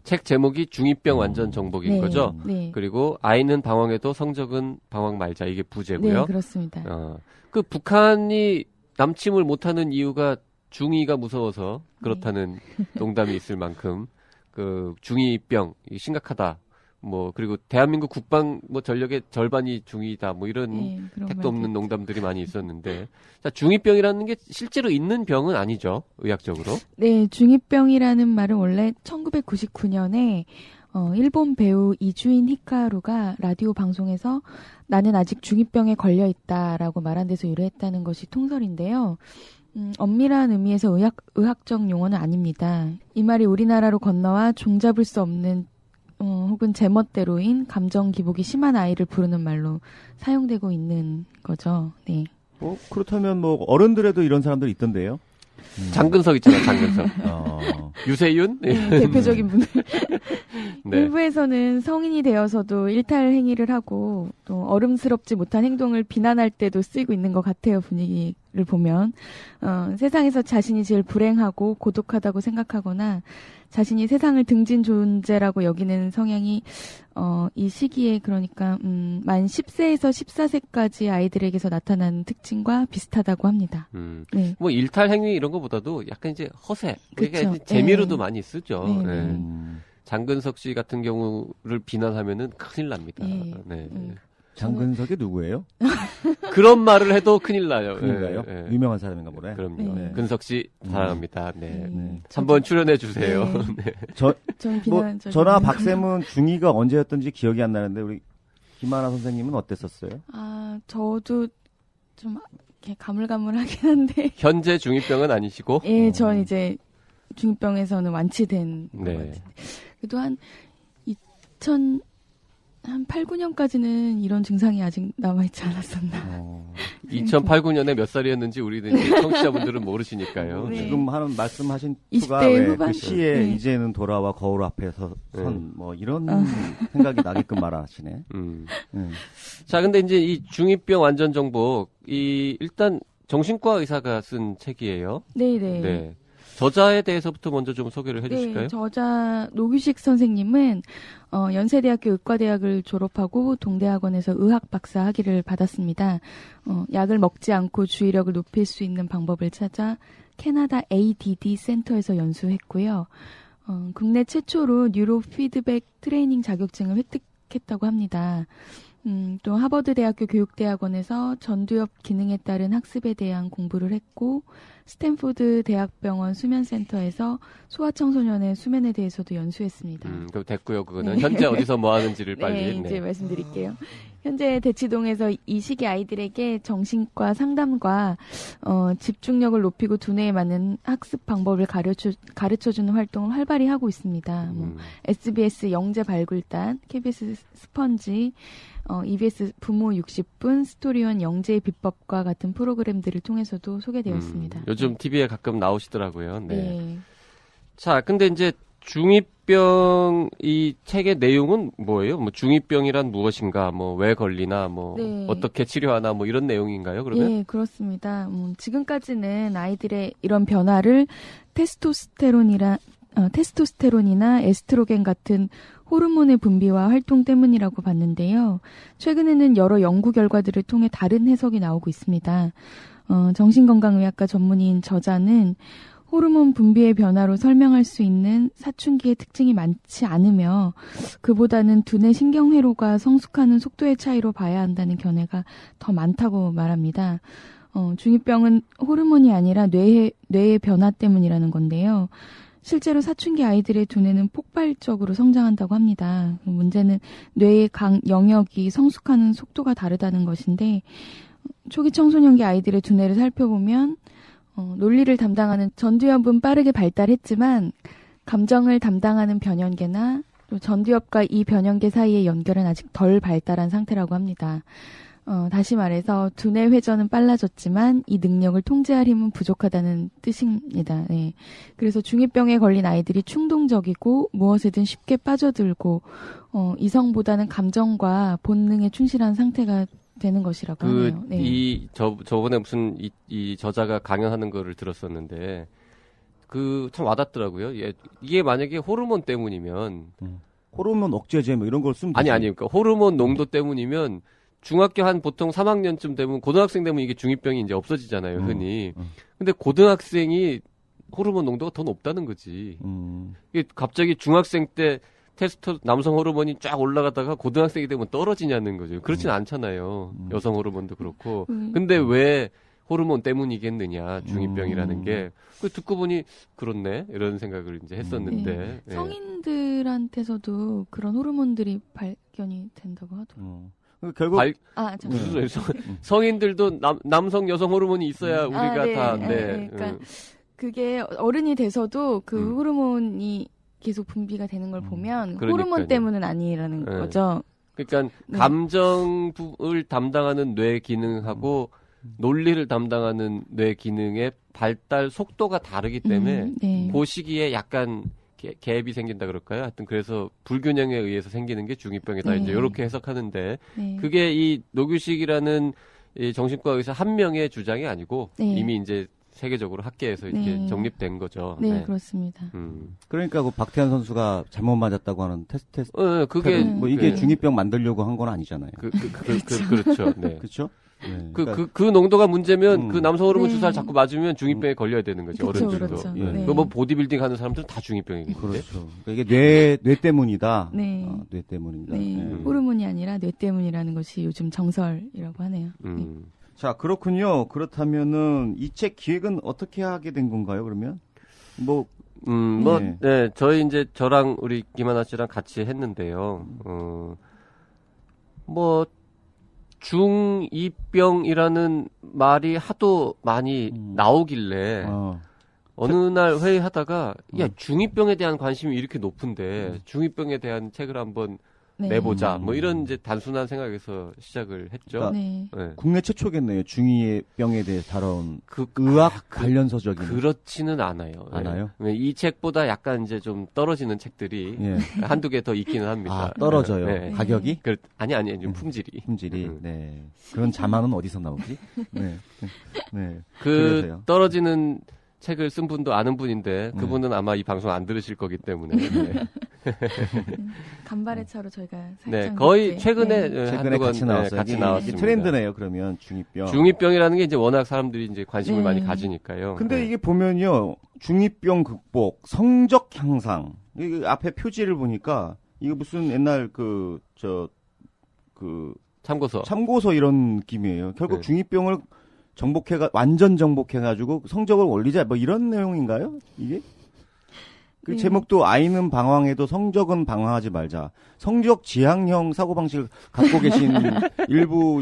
책 제목이 중2병 완전 정복인 네, 거죠? 네. 그리고 아이는 방황해도 성적은 방황 말자 이게 부제고요. 네, 그렇습니다. 그 북한이 남침을 못하는 이유가 중2가 무서워서 그렇다는 농담이 있을 만큼 그 중2병 심각하다. 뭐 그리고 대한민국 국방 뭐 전력의 절반이 중2다. 뭐 이런 네, 그런 택도 없는 말도 농담들이 많이 있었는데 자, 중2병이라는 게 실제로 있는 병은 아니죠. 의학적으로. 네, 중2병이라는 말은 원래 1999년에 일본 배우 이주인 히카루가 라디오 방송에서 나는 아직 중2병에 걸려 있다라고 말한 데서 유래했다는 것이 통설인데요. 엄밀한 의미에서 의학적 용어는 아닙니다. 이 말이 우리나라로 건너와 종잡을 수 없는 혹은 제멋대로인 감정 기복이 심한 아이를 부르는 말로 사용되고 있는 거죠. 네. 그렇다면 뭐 어른들에도 이런 사람들이 있던데요. 장근석 있잖아, 장근석. 유세윤? 네, 대표적인 분들. 네. 일부에서는 성인이 되어서도 일탈 행위를 하고 또 어른스럽지 못한 행동을 비난할 때도 쓰이고 있는 것 같아요. 분위기를 보면. 세상에서 자신이 제일 불행하고 고독하다고 생각하거나 자신이 세상을 등진 존재라고 여기는 성향이 이 시기에 그러니까 만 10세에서 14세까지 아이들에게서 나타나는 특징과 비슷하다고 합니다. 네. 뭐 일탈 행위 이런 거보다도 약간 이제 허세, 그러니까 그쵸. 이제 재미로도 네. 많이 쓰죠. 네, 네. 네. 장근석 씨 같은 경우를 비난하면은 큰일 납니다. 네. 네. 장근석이 누구예요? 그런 말을 해도 큰일 나요. 그런가요? 네, 네. 유명한 사람인가 보네. 그럼요. 네. 근석 씨 사랑합니다. 네. 네. 한번 출연해 주세요. 네. 네. 저나 박쌤은 중2가 언제였던지 기억이 안 나는데 우리 김하나 선생님은 어땠었어요? 저도 좀 이렇게 가물가물하긴 한데. 현재 중2병은 아니시고? 예, 전 이제 중2병에서는 완치된 것 네. 같은데. 그래도 한 8, 9년까지는 이런 증상이 아직 남아있지 않았었나. 2008, 9년에 몇 살이었는지 우리는 이제 청취자분들은 모르시니까요. 네. 지금 하는 말씀하신 20대 투가 왜 후반? 그 시에 네. 이제는 돌아와 거울 앞에서 선 뭐 이런 생각이 나게끔 말하시네. 자, 근데 이제 이 중2병 완전 정복, 일단 정신과 의사가 쓴 책이에요. 네네. 네. 저자에 대해서부터 먼저 좀 소개를 해주실까요? 네, 저자 노규식 선생님은 연세대학교 의과대학을 졸업하고 동대학원에서 의학 박사 학위를 받았습니다. 약을 먹지 않고 주의력을 높일 수 있는 방법을 찾아 캐나다 ADD 센터에서 연수했고요. 국내 최초로 뉴로 피드백 트레이닝 자격증을 획득했다고 합니다. 또 하버드 대학교 교육대학원에서 전두엽 기능에 따른 학습에 대한 공부를 했고 스탠포드 대학병원 수면센터에서 소아청소년의 수면에 대해서도 연수했습니다. 그럼 됐고요. 그거는 네. 현재 어디서 뭐 하는지를 빨리. 네, 이제 말씀드릴게요. 현재 대치동에서 이 시기 아이들에게 정신과 상담과 집중력을 높이고 두뇌에 맞는 학습 방법을 가르쳐주는 활동을 활발히 하고 있습니다. SBS 영재 발굴단, KBS 스펀지, EBS 부모 60분, 스토리원 영재의 비법과 같은 프로그램들을 통해서도 소개되어 있습니다. 요즘 TV에 가끔 나오시더라고요. 네. 네. 자, 근데 이제 중2병 이 책의 내용은 뭐예요? 뭐 중2병이란 무엇인가? 뭐 왜 걸리나? 뭐 네. 어떻게 치료하나? 뭐 이런 내용인가요? 그러면? 예, 그렇습니다. 지금까지는 아이들의 이런 변화를 테스토스테론이나 에스트로겐 같은 호르몬의 분비와 활동 때문이라고 봤는데요. 최근에는 여러 연구 결과들을 통해 다른 해석이 나오고 있습니다. 정신건강의학과 전문의인 저자는 호르몬 분비의 변화로 설명할 수 있는 사춘기의 특징이 많지 않으며 그보다는 두뇌 신경회로가 성숙하는 속도의 차이로 봐야 한다는 견해가 더 많다고 말합니다. 중2병은 호르몬이 아니라 뇌의 변화 때문이라는 건데요. 실제로 사춘기 아이들의 두뇌는 폭발적으로 성장한다고 합니다. 문제는 뇌의 각 영역이 성숙하는 속도가 다르다는 것인데 초기 청소년기 아이들의 두뇌를 살펴보면 논리를 담당하는 전두엽은 빠르게 발달했지만 감정을 담당하는 변연계나 또 전두엽과 이 변연계 사이의 연결은 아직 덜 발달한 상태라고 합니다. 다시 말해서 두뇌 회전은 빨라졌지만 이 능력을 통제할 힘은 부족하다는 뜻입니다. 네. 그래서 중2병에 걸린 아이들이 충동적이고 무엇에든 쉽게 빠져들고 이성보다는 감정과 본능에 충실한 상태가 되는 것이라고 하네요. 네. 저번에 무슨 이 저자가 강연하는 거를 들었었는데 참 와닿더라고요. 이게 만약에 호르몬 때문이면 호르몬 억제제 뭐 이런 걸 쓰면 아니 그러니까 호르몬 농도 때문이면 중학교 한 보통 3학년쯤 되면 고등학생 되면 이게 중2병이 이제 없어지잖아요, 흔히. 근데 고등학생이 호르몬 농도가 더 높다는 거지. 이게 갑자기 중학생 때 남성 호르몬이 쫙 올라가다가 고등학생이 되면 떨어지냐는 거죠. 그렇진 않잖아요. 여성 호르몬도 그렇고. 근데 왜 호르몬 때문이겠느냐, 중2병이라는 게. 그 듣고 보니 그렇네, 이런 생각을 이제 했었는데. 네. 네. 성인들한테서도 그런 호르몬들이 발견이 된다고 하더라고요. 결국 무슨 소리예요? 성인들도 남성 여성 호르몬이 있어야 우리가 네, 다 그러니까 그게 어른이 돼서도 그 호르몬이 계속 분비가 되는 걸 보면 호르몬 때문은 아니라는 거죠. 그러니까 감정을 담당하는 뇌 기능하고 논리를 담당하는 뇌 기능의 발달 속도가 다르기 때문에 그 시기에 약간 갭이 생긴다 그럴까요? 하여튼 그래서 불균형에 의해서 생기는 게 중2병이다. 이제 이렇게 해석하는데 그게 이 노규식이라는 이 정신과 의사 한 명의 주장이 아니고 이미 이제 세계적으로 학계에서 이렇게 정립된 거죠. 네, 그렇습니다. 그러니까 그 박태환 선수가 잘못 맞았다고 하는 테스트. 그게 뭐 이게 중2병 만들려고 한 건 아니잖아요. 그렇죠. 네. 그렇죠? 네, 그 농도가 문제면 그 남성 호르몬 주사를 자꾸 맞으면 중2병에 걸려야 되는 거죠. 어른들도. 그렇죠. 뭐 보디빌딩 하는 사람들은 다 중2병이겠죠. 그렇죠. 그러니까 이게 뇌 때문이다. 네. 뇌 때문입니다. 호르몬이 아니라 뇌 때문이라는 것이 요즘 정설이라고 하네요. 자, 그렇군요. 그렇다면은 이 책 기획은 어떻게 하게 된 건가요? 그러면 저희 이제 저랑 우리 김하나 씨랑 같이 했는데요. 중2병이라는 말이 하도 많이 나오길래 어느 날 회의하다가 중2병에 대한 관심이 이렇게 높은데 중2병에 대한 책을 한번 내보자. 뭐 이런 이제 단순한 생각에서 시작을 했죠. 그러니까 국내 최초겠네요. 중2병에 대해 다뤄온 의학 관련 서적이. 그렇지는 않아요. 않아요? 이 책보다 약간 이제 좀 떨어지는 책들이 한두 개 더 있기는 합니다. 떨어져요. 가격이? 아니, 좀 품질이. 네. 그런 자만은 어디서 나오지? 네. 그래서요. 떨어지는 책을 쓴 분도 아는 분인데 그분은 아마 이 방송 안 들으실 거기 때문에 간발의 차로 저희가 살짝 거의 최근에 같이 나왔어요. 같이 나왔습니다. 트렌드네요. 그러면 중2병. 중2병이라는 게 이제 워낙 사람들이 이제 관심을 많이 가지니까요. 근데 이게 보면요, 중2병 극복, 성적 향상. 이 앞에 표지를 보니까 이거 무슨 옛날 참고서 이런 느낌이에요. 결국 중2병을 완전 정복해가지고 성적을 올리자, 뭐 이런 내용인가요? 이게? 그 제목도 아이는 방황해도 성적은 방황하지 말자. 성적 지향형 사고방식을 갖고 계신 일부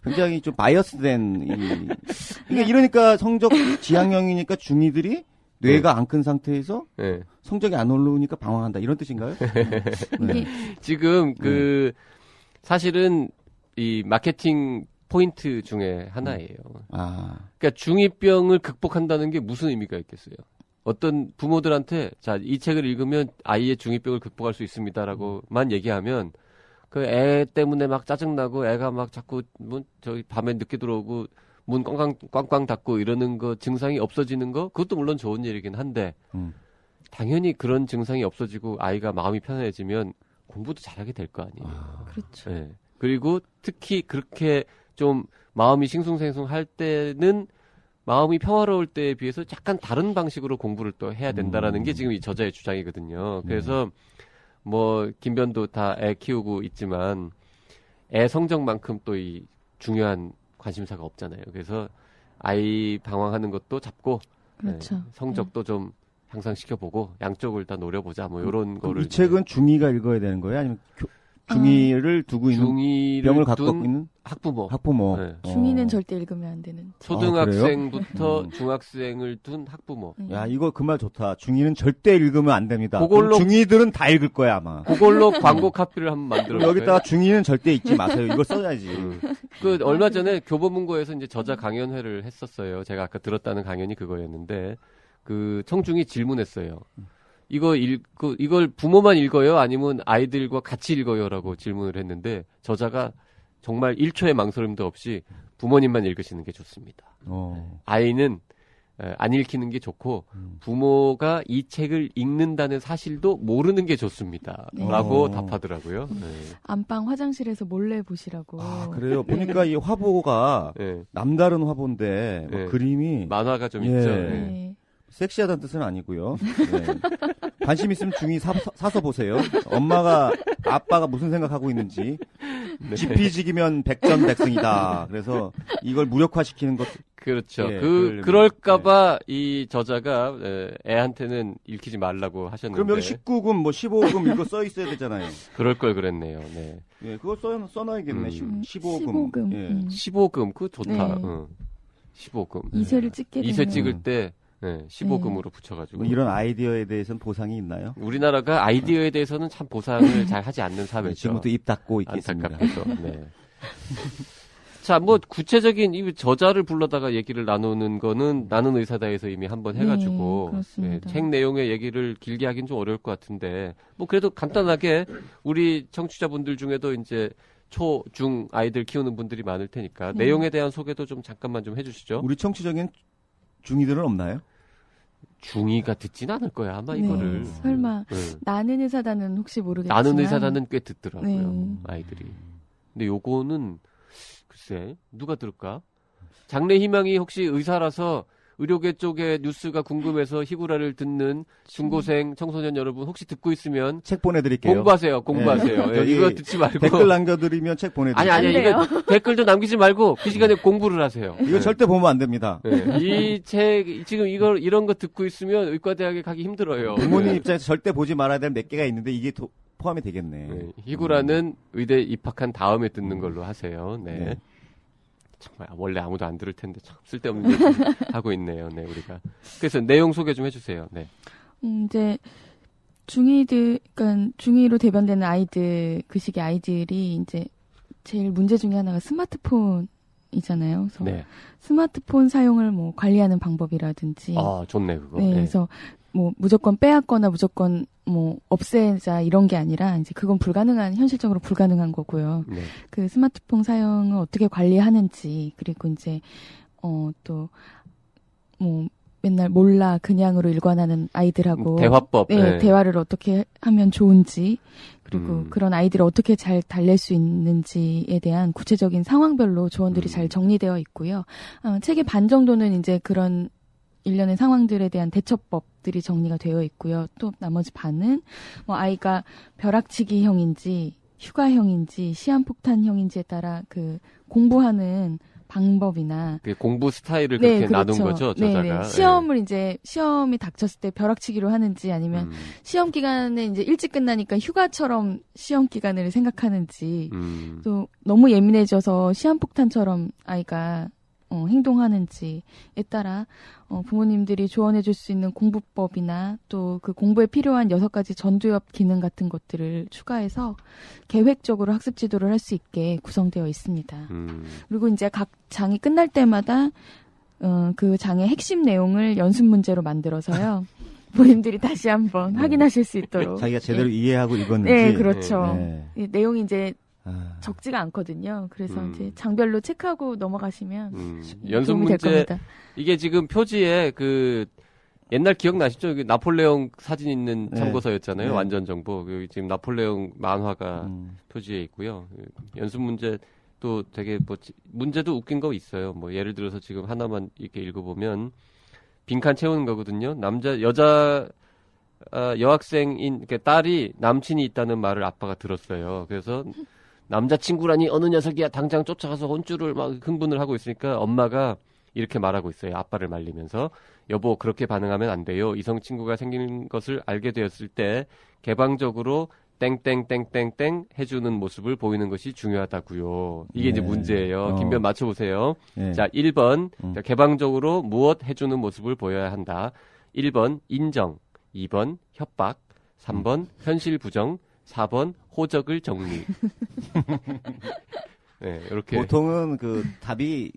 굉장히 좀 바이어스된 그러니까 이러니까 성적 지향형이니까 중2들이 뇌가 안 큰 상태에서 성적이 안 올라오니까 방황한다. 이런 뜻인가요? 네. 지금 사실은 이 마케팅 포인트 중에 하나예요. 그러니까 중2병을 극복한다는 게 무슨 의미가 있겠어요? 어떤 부모들한테 자, 이 책을 읽으면 아이의 중2병을 극복할 수 있습니다라고만 얘기하면 그 애 때문에 막 짜증나고 애가 막 자꾸 저기 밤에 늦게 들어오고 문 꽝꽝 닫고 이러는 거 증상이 없어지는 거 그것도 물론 좋은 일이긴 한데 당연히 그런 증상이 없어지고 아이가 마음이 편해지면 공부도 잘하게 될 거 아니에요. 그렇죠. 네. 그리고 특히 그렇게 좀 마음이 싱숭생숭할 때는 마음이 평화로울 때에 비해서 약간 다른 방식으로 공부를 또 해야 된다라는 게 지금 이 저자의 주장이거든요. 그래서 뭐 김변도 다 애 키우고 있지만 애 성적만큼 또 이 중요한 관심사가 없잖아요. 그래서 아이 방황하는 것도 잡고 그렇죠. 성적도 좀 향상시켜보고 양쪽을 다 노려보자 뭐 이런 거를 이 책은 중2가 읽어야 되는 거예요? 아니면 중2를 두고 있는 병을 갖고 있는 학부모. 네. 중2는 절대 읽으면 안 되는. 초등학생부터 중학생을 둔 학부모. 야, 이거 그 말 좋다. 중2는 절대 읽으면 안 됩니다. 그걸로 중2들은 다 읽을 거야, 아마. 그걸로 광고 카피를 한번 만들어. 여기다가 중2는 절대 읽지 마세요. 이거 써야지. 얼마 전에 교보문고에서 이제 저자 강연회를 했었어요. 제가 아까 들었다는 강연이 그거였는데 청중이 질문했어요. 이걸 부모만 읽어요? 아니면 아이들과 같이 읽어요?라고 질문을 했는데 저자가 정말 1초의 망설임도 없이 부모님만 읽으시는 게 좋습니다. 아이는 안 읽히는 게 좋고 부모가 이 책을 읽는다는 사실도 모르는 게 좋습니다. 라고 답하더라고요. 안방 화장실에서 몰래 보시라고. 그래요. 보니까 이 화보가 남다른 화보인데 그림이 만화가 좀 있죠. 섹시하다는 뜻은 아니고요. 관심 있으면 중2 사서 보세요. 엄마가 아빠가 무슨 생각하고 있는지. 지피지기면 백전백승이다. 그래서 이걸 무력화시키는 것. 그렇죠. 그럴까봐 이 저자가 애한테는 읽히지 말라고 하셨는데. 그럼 여기 19금, 15금 이거 써 있어야 되잖아요. 그럴 걸 그랬네요. 네. 그거 써놔야겠네. 15금. 15금, 그거 좋다. 15금. 2쇄를 찍게 되면. 2쇄 찍을 때 15금으로 붙여가지고. 뭐 이런 아이디어에 대해서는 보상이 있나요? 우리나라가 아이디어에 대해서는 참 보상을 잘 하지 않는 사회죠. 지금부터 입 닫고 있겠습니다. 안타깝게도. 네. 자, 뭐 구체적인 이 저자를 불러다가 얘기를 나누는 거는 나는 의사다에서 이미 한번 해가지고 책 내용의 얘기를 길게 하긴 좀 어려울 것 같은데 뭐 그래도 간단하게 우리 청취자분들 중에도 이제 초, 중 아이들 키우는 분들이 많을 테니까 내용에 대한 소개도 좀 잠깐만 좀 해주시죠. 우리 청취자에는 중2들은 없나요? 중2가 듣진 않을 거야 아마 이거를. 설마 나는 의사다는 혹시 모르겠지만 나는 의사다는 꽤 듣더라고요 아이들이. 근데 요거는 글쎄 누가 들을까? 장래희망이 혹시 의사라서 의료계 쪽의 뉴스가 궁금해서 희구라를 듣는 중고생 청소년 여러분 혹시 듣고 있으면 책 보내드릴게요. 공부하세요. 이거 듣지 말고 댓글 남겨드리면 책 보내드릴게요. 아니 이거 댓글도 남기지 말고 그 시간에 공부를 하세요. 이거 절대 보면 안 됩니다. 이 책 지금 이런 거 듣고 있으면 의과대학에 가기 힘들어요. 부모님 입장에서 절대 보지 말아야 될 몇 개가 있는데 이게 포함이 되겠네. 희구라는 의대 입학한 다음에 듣는 걸로 하세요. 네. 정말 원래 아무도 안 들을 텐데 참 쓸데없는 얘기 하고 있네요. 네, 우리가. 그래서 내용 소개 좀 해주세요. 네. 이제 그러니까 중2로 대변되는 아이들, 그 시기 아이들이 이제 제일 문제 중에 하나가 스마트폰이잖아요. 그래서 스마트폰 사용을 뭐 관리하는 방법이라든지. 좋네 그거. 그래서 뭐 무조건 빼앗거나 무조건 뭐 없애자 이런 게 아니라 이제 그건 현실적으로 불가능한 거고요. 그 스마트폰 사용을 어떻게 관리하는지 그리고 이제 또 뭐 맨날 몰라 그냥으로 일관하는 아이들하고 대화법, 대화를 어떻게 하면 좋은지 그리고 그런 아이들을 어떻게 잘 달랠 수 있는지에 대한 구체적인 상황별로 조언들이 잘 정리되어 있고요. 책의 반 정도는 이제 그런 일련의 상황들에 대한 대처법들이 정리가 되어 있고요. 또 나머지 반은 뭐 아이가 벼락치기형인지 휴가형인지 시한폭탄형인지에 따라 그 공부하는 방법이나 그 공부 스타일을 네, 그렇게 나눈 그렇죠. 거죠, 저자가. 네네. 시험을 이제 시험이 닥쳤을 때 벼락치기로 하는지 아니면 음. 시험 기간에 이제 일찍 끝나니까 휴가처럼 시험 기간을 생각하는지 또 너무 예민해져서 시한폭탄처럼 아이가 행동하는지에 따라 부모님들이 조언해줄 수 있는 공부법이나 또 그 공부에 필요한 6가지 전두엽 기능 같은 것들을 추가해서 계획적으로 학습 지도를 할 수 있게 구성되어 있습니다. 그리고 이제 각 장이 끝날 때마다 그 장의 핵심 내용을 연습 문제로 만들어서요. 부모님들이 다시 한번 확인하실 수 있도록. 자기가 제대로 이해하고 읽었는지. 네, 그렇죠. 네. 이 내용이 이제 적지가 않거든요. 그래서 이제 장별로 체크하고 넘어가시면 연습 도움이 될 문제 겁니다. 이게 지금 표지에 그 옛날 기억나시죠? 그 나폴레옹 사진 있는 네. 참고서였잖아요. 네. 완전 정보. 여기 지금 나폴레옹 만화가 표지에 있고요. 연습 문제 또 되게 뭐 문제도 웃긴 거 있어요. 뭐 예를 들어서 지금 하나만 이렇게 읽어보면 빈칸 채우는 거거든요. 여자 여학생인 그러니까 딸이 남친이 있다는 말을 아빠가 들었어요. 그래서 남자친구라니 어느 녀석이야 당장 쫓아가서 혼쭐을 막 흥분을 하고 있으니까 엄마가 이렇게 말하고 있어요. 아빠를 말리면서 여보 그렇게 반응하면 안 돼요. 이성 친구가 생기는 것을 알게 되었을 때 개방적으로 땡땡땡땡땡 해주는 모습을 보이는 것이 중요하다고요. 이게 이제 문제예요. 김변 맞춰보세요. 네. 자 1번 자, 개방적으로 무엇 해주는 모습을 보여야 한다. 1번 인정, 2번 협박, 3번 현실 부정, 4번 호적을 정리. 네, 이렇게 보통은 그 답이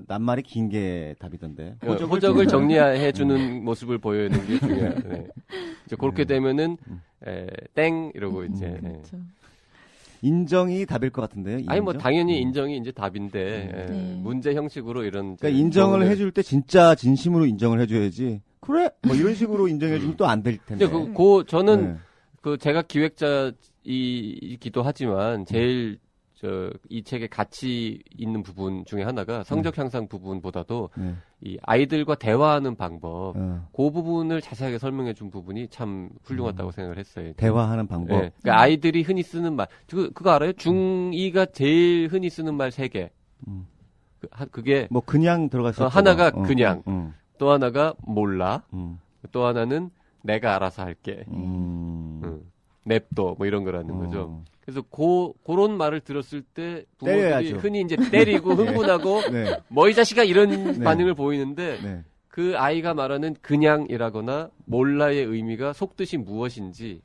낱말이 긴 게 답이던데. 호적을 정리해주는 모습을 보여주는 게 중요해요. 네. 이제 그렇게 되면은 땡 이러고 이제. 그렇죠. 인정이 답일 것 같은데요. 인정? 아니 뭐 당연히 인정이 이제 답인데 네. 문제 형식으로 이런. 그러니까 인정을 해줄 때 진짜 진심으로 인정을 해줘야지. 그래? 뭐 이런 식으로 인정해주면 또 안 될 텐데. 근데 저는 그 제가 기획자이기도 하지만 제일 이 책의 가치 있는 부분 중에 하나가 성적 향상 부분보다도 이 아이들과 대화하는 방법, 그 부분을 자세하게 설명해 준 부분이 참 훌륭하다고 생각을 했어요. 대화하는 방법. 네. 그러니까 아이들이 흔히 쓰는 말, 그거 알아요? 중2가 제일 흔히 쓰는 말 3개. 그게 뭐 그냥 들어갔을 하나가 그냥, 또 하나가 몰라, 또 하나는 내가 알아서 할게. 냅둬 뭐 이런 거라는 거죠. 그래서 그런 말을 들었을 때 부모들이 때려야죠. 흔히 이제 때리고 흥분하고 네. 뭐 이 자식아 이런 네. 반응을 보이는데 네. 그 아이가 말하는 그냥이라거나 몰라의 의미가 속뜻이 무엇인지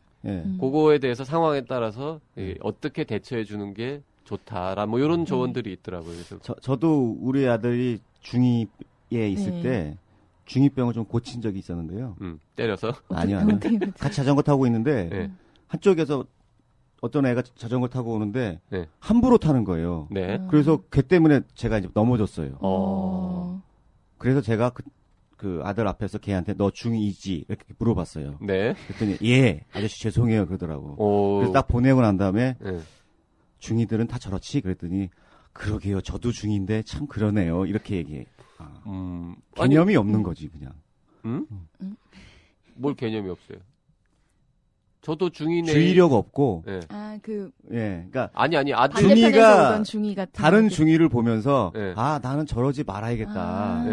그거에 대해서 상황에 따라서 어떻게 대처해 주는 게 좋다라 뭐 이런 조언들이 있더라고요. 그래서 저도 우리 아들이 중2에 있을 때 중2병을 좀 고친 적이 있었는데요. 때려서? 아니요. 같이 자전거 타고 있는데 한쪽에서 어떤 애가 자전거 타고 오는데 함부로 타는 거예요. 네. 그래서 걔 때문에 제가 이제 넘어졌어요. 그래서 제가 그 아들 앞에서 걔한테 너 중2지 이렇게 물어봤어요. 네. 그랬더니 예 아저씨 죄송해요 그러더라고. 오. 그래서 딱 보내고 난 다음에 중2들은 다 저렇지 그랬더니 그러게요 저도 중2인데 참 그러네요 이렇게 얘기해. 개념이 없는 거지 그냥. 뭘 개념이 없어요? 저도 중2네. 주의력 없고. 그러니까 아니 아들 중이가 중이 같은 다른 중이를 보면서 아 나는 저러지 말아야겠다.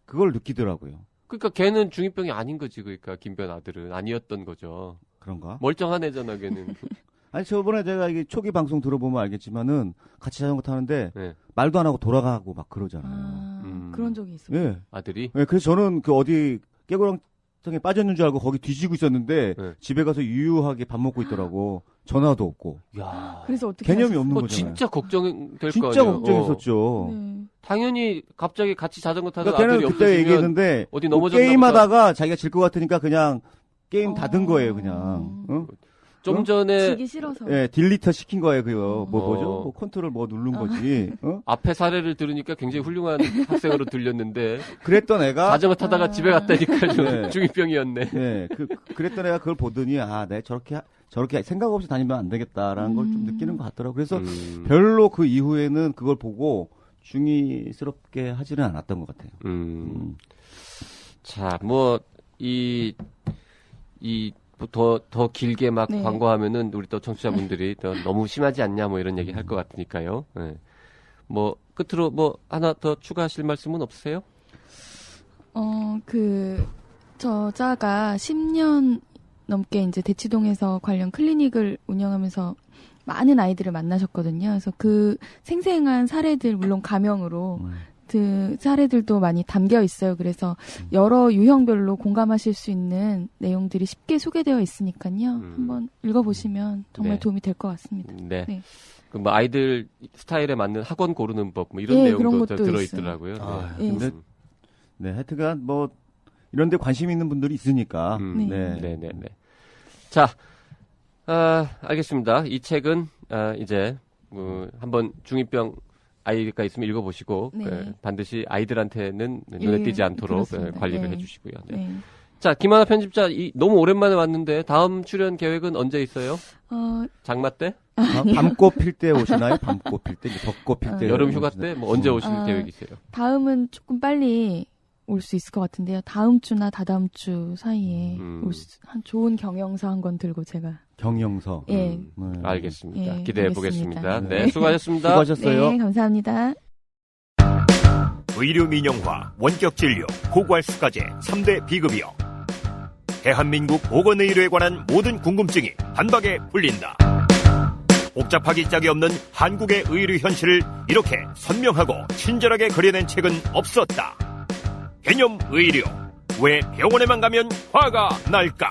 그걸 느끼더라고요. 그러니까 걔는 중2병이 아닌 거지 그러니까 김변 아들은 아니었던 거죠. 그런가? 멀쩡한 애잖아 걔는. 아니 저번에 제가 이게 초기 방송 들어보면 알겠지만은 같이 자전거 타는데 말도 안 하고 돌아가고 막 그러잖아요. 그런 적이 있어요. 아들이? 그래서 저는 그 어디 깨구렁텅에 빠졌는 줄 알고 거기 뒤지고 있었는데 집에 가서 유유하게 밥 먹고 있더라고. 전화도 없고. 야. 그래서 어떻게 개념이 없는 거잖아요. 진짜 걱정될 거 아니에요. 진짜 걱정했었죠. 당연히 갑자기 같이 자전거 타던 그러니까 아들이 그때 없으면 얘기했는데 어디 넘어졌나 게임하다가 자기가 질 것 같으니까 그냥 게임 닫은 거예요, 그냥. 응? 좀 전에 지기 싫어서. 딜리터 시킨 거예요, 그거. 뭐죠? 뭐 컨트롤 뭐 누른 거지. 앞에 사례를 들으니까 굉장히 훌륭한 학생으로 들렸는데 그랬던 애가 자전거 타다가 집에 갔다니까 중2병이었네. 네, 그랬던 애가 그걸 보더니 내가 저렇게 생각 없이 다니면 안 되겠다라는 걸 좀 느끼는 것 같더라고요. 그래서 별로 그 이후에는 그걸 보고 중이스럽게 하지는 않았던 것 같아요. 자, 뭐 더 길게 막 광고하면은 우리 또 청취자분들이 또 너무 심하지 않냐 뭐 이런 얘기 할 것 같으니까요. 네. 뭐 끝으로 뭐 하나 더 추가하실 말씀은 없으세요? 그 저자가 10년 넘게 이제 대치동에서 관련 클리닉을 운영하면서 많은 아이들을 만나셨거든요. 그래서 그 생생한 사례들, 물론 가명으로 그 사례들도 많이 담겨 있어요. 그래서 여러 유형별로 공감하실 수 있는 내용들이 쉽게 소개되어 있으니까요. 한번 읽어보시면 정말 네. 도움이 될 것 같습니다. 네. 네. 그 뭐 아이들 스타일에 맞는 학원 고르는 법 뭐 이런 예, 내용도 그런 것도 들어있더라고요. 아, 예. 근데 네, 하여튼간 뭐 이런 데 관심 있는 분들이 있으니까. 네. 네. 자, 알겠습니다. 이 책은 이제 한번 중2병 아이가 있으면 읽어보시고 네. 반드시 아이들한테는 눈에 띄지 않도록 그렇습니다. 관리를 네. 해주시고요. 네. 네. 자, 김하나 편집자 너무 오랜만에 왔는데 다음 출연 계획은 언제 있어요? 장마 때? 밤꽃 필 때 오시나요? 밤꽃 필 때, 벚꽃 필 때. 여름 휴가 때? 뭐 언제 오실 계획이세요? 다음은 조금 빨리 올 수 있을 것 같은데요. 다음 주나 다다음 주 사이에 한 좋은 경영서 한 권 들고 제가. 경영서. 예. 알겠습니다. 예, 기대해 알겠습니다. 보겠습니다. 네. 네, 수고하셨습니다. 수고하셨어요. 네, 감사합니다. 의료 민영화, 원격 진료, 고괄수가제 3대 비급여. 대한민국 보건의료에 관한 모든 궁금증이 단박에 풀린다. 복잡하기 짝이 없는 한국의 의료 현실을 이렇게 선명하고 친절하게 그려낸 책은 없었다. 개념 의료. 왜 병원에만 가면 화가 날까?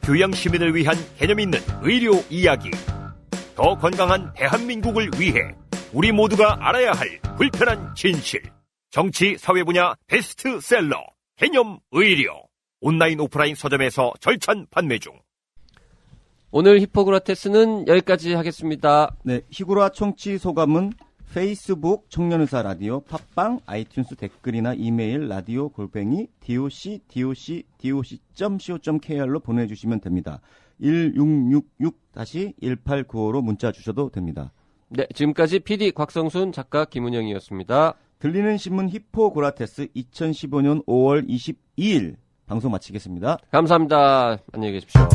교양 시민을 위한 개념 있는 의료 이야기. 더 건강한 대한민국을 위해 우리 모두가 알아야 할 불편한 진실. 정치 사회 분야 베스트셀러 개념 의료. 온라인 오프라인 서점에서 절찬 판매 중. 오늘 히포크라테스는 여기까지 하겠습니다. 네, 히구라 청취 소감은 페이스북 청년의사 라디오, 팟빵, 아이튠스 댓글이나 이메일 라디오 doc.co.kr로 보내주시면 됩니다. 1666-1895로 문자 주셔도 됩니다. 네, 지금까지 PD 곽성순, 작가 김은영이었습니다. 들리는 신문 히포크라테스 2015년 5월 22일 방송 마치겠습니다. 감사합니다. 안녕히 계십시오.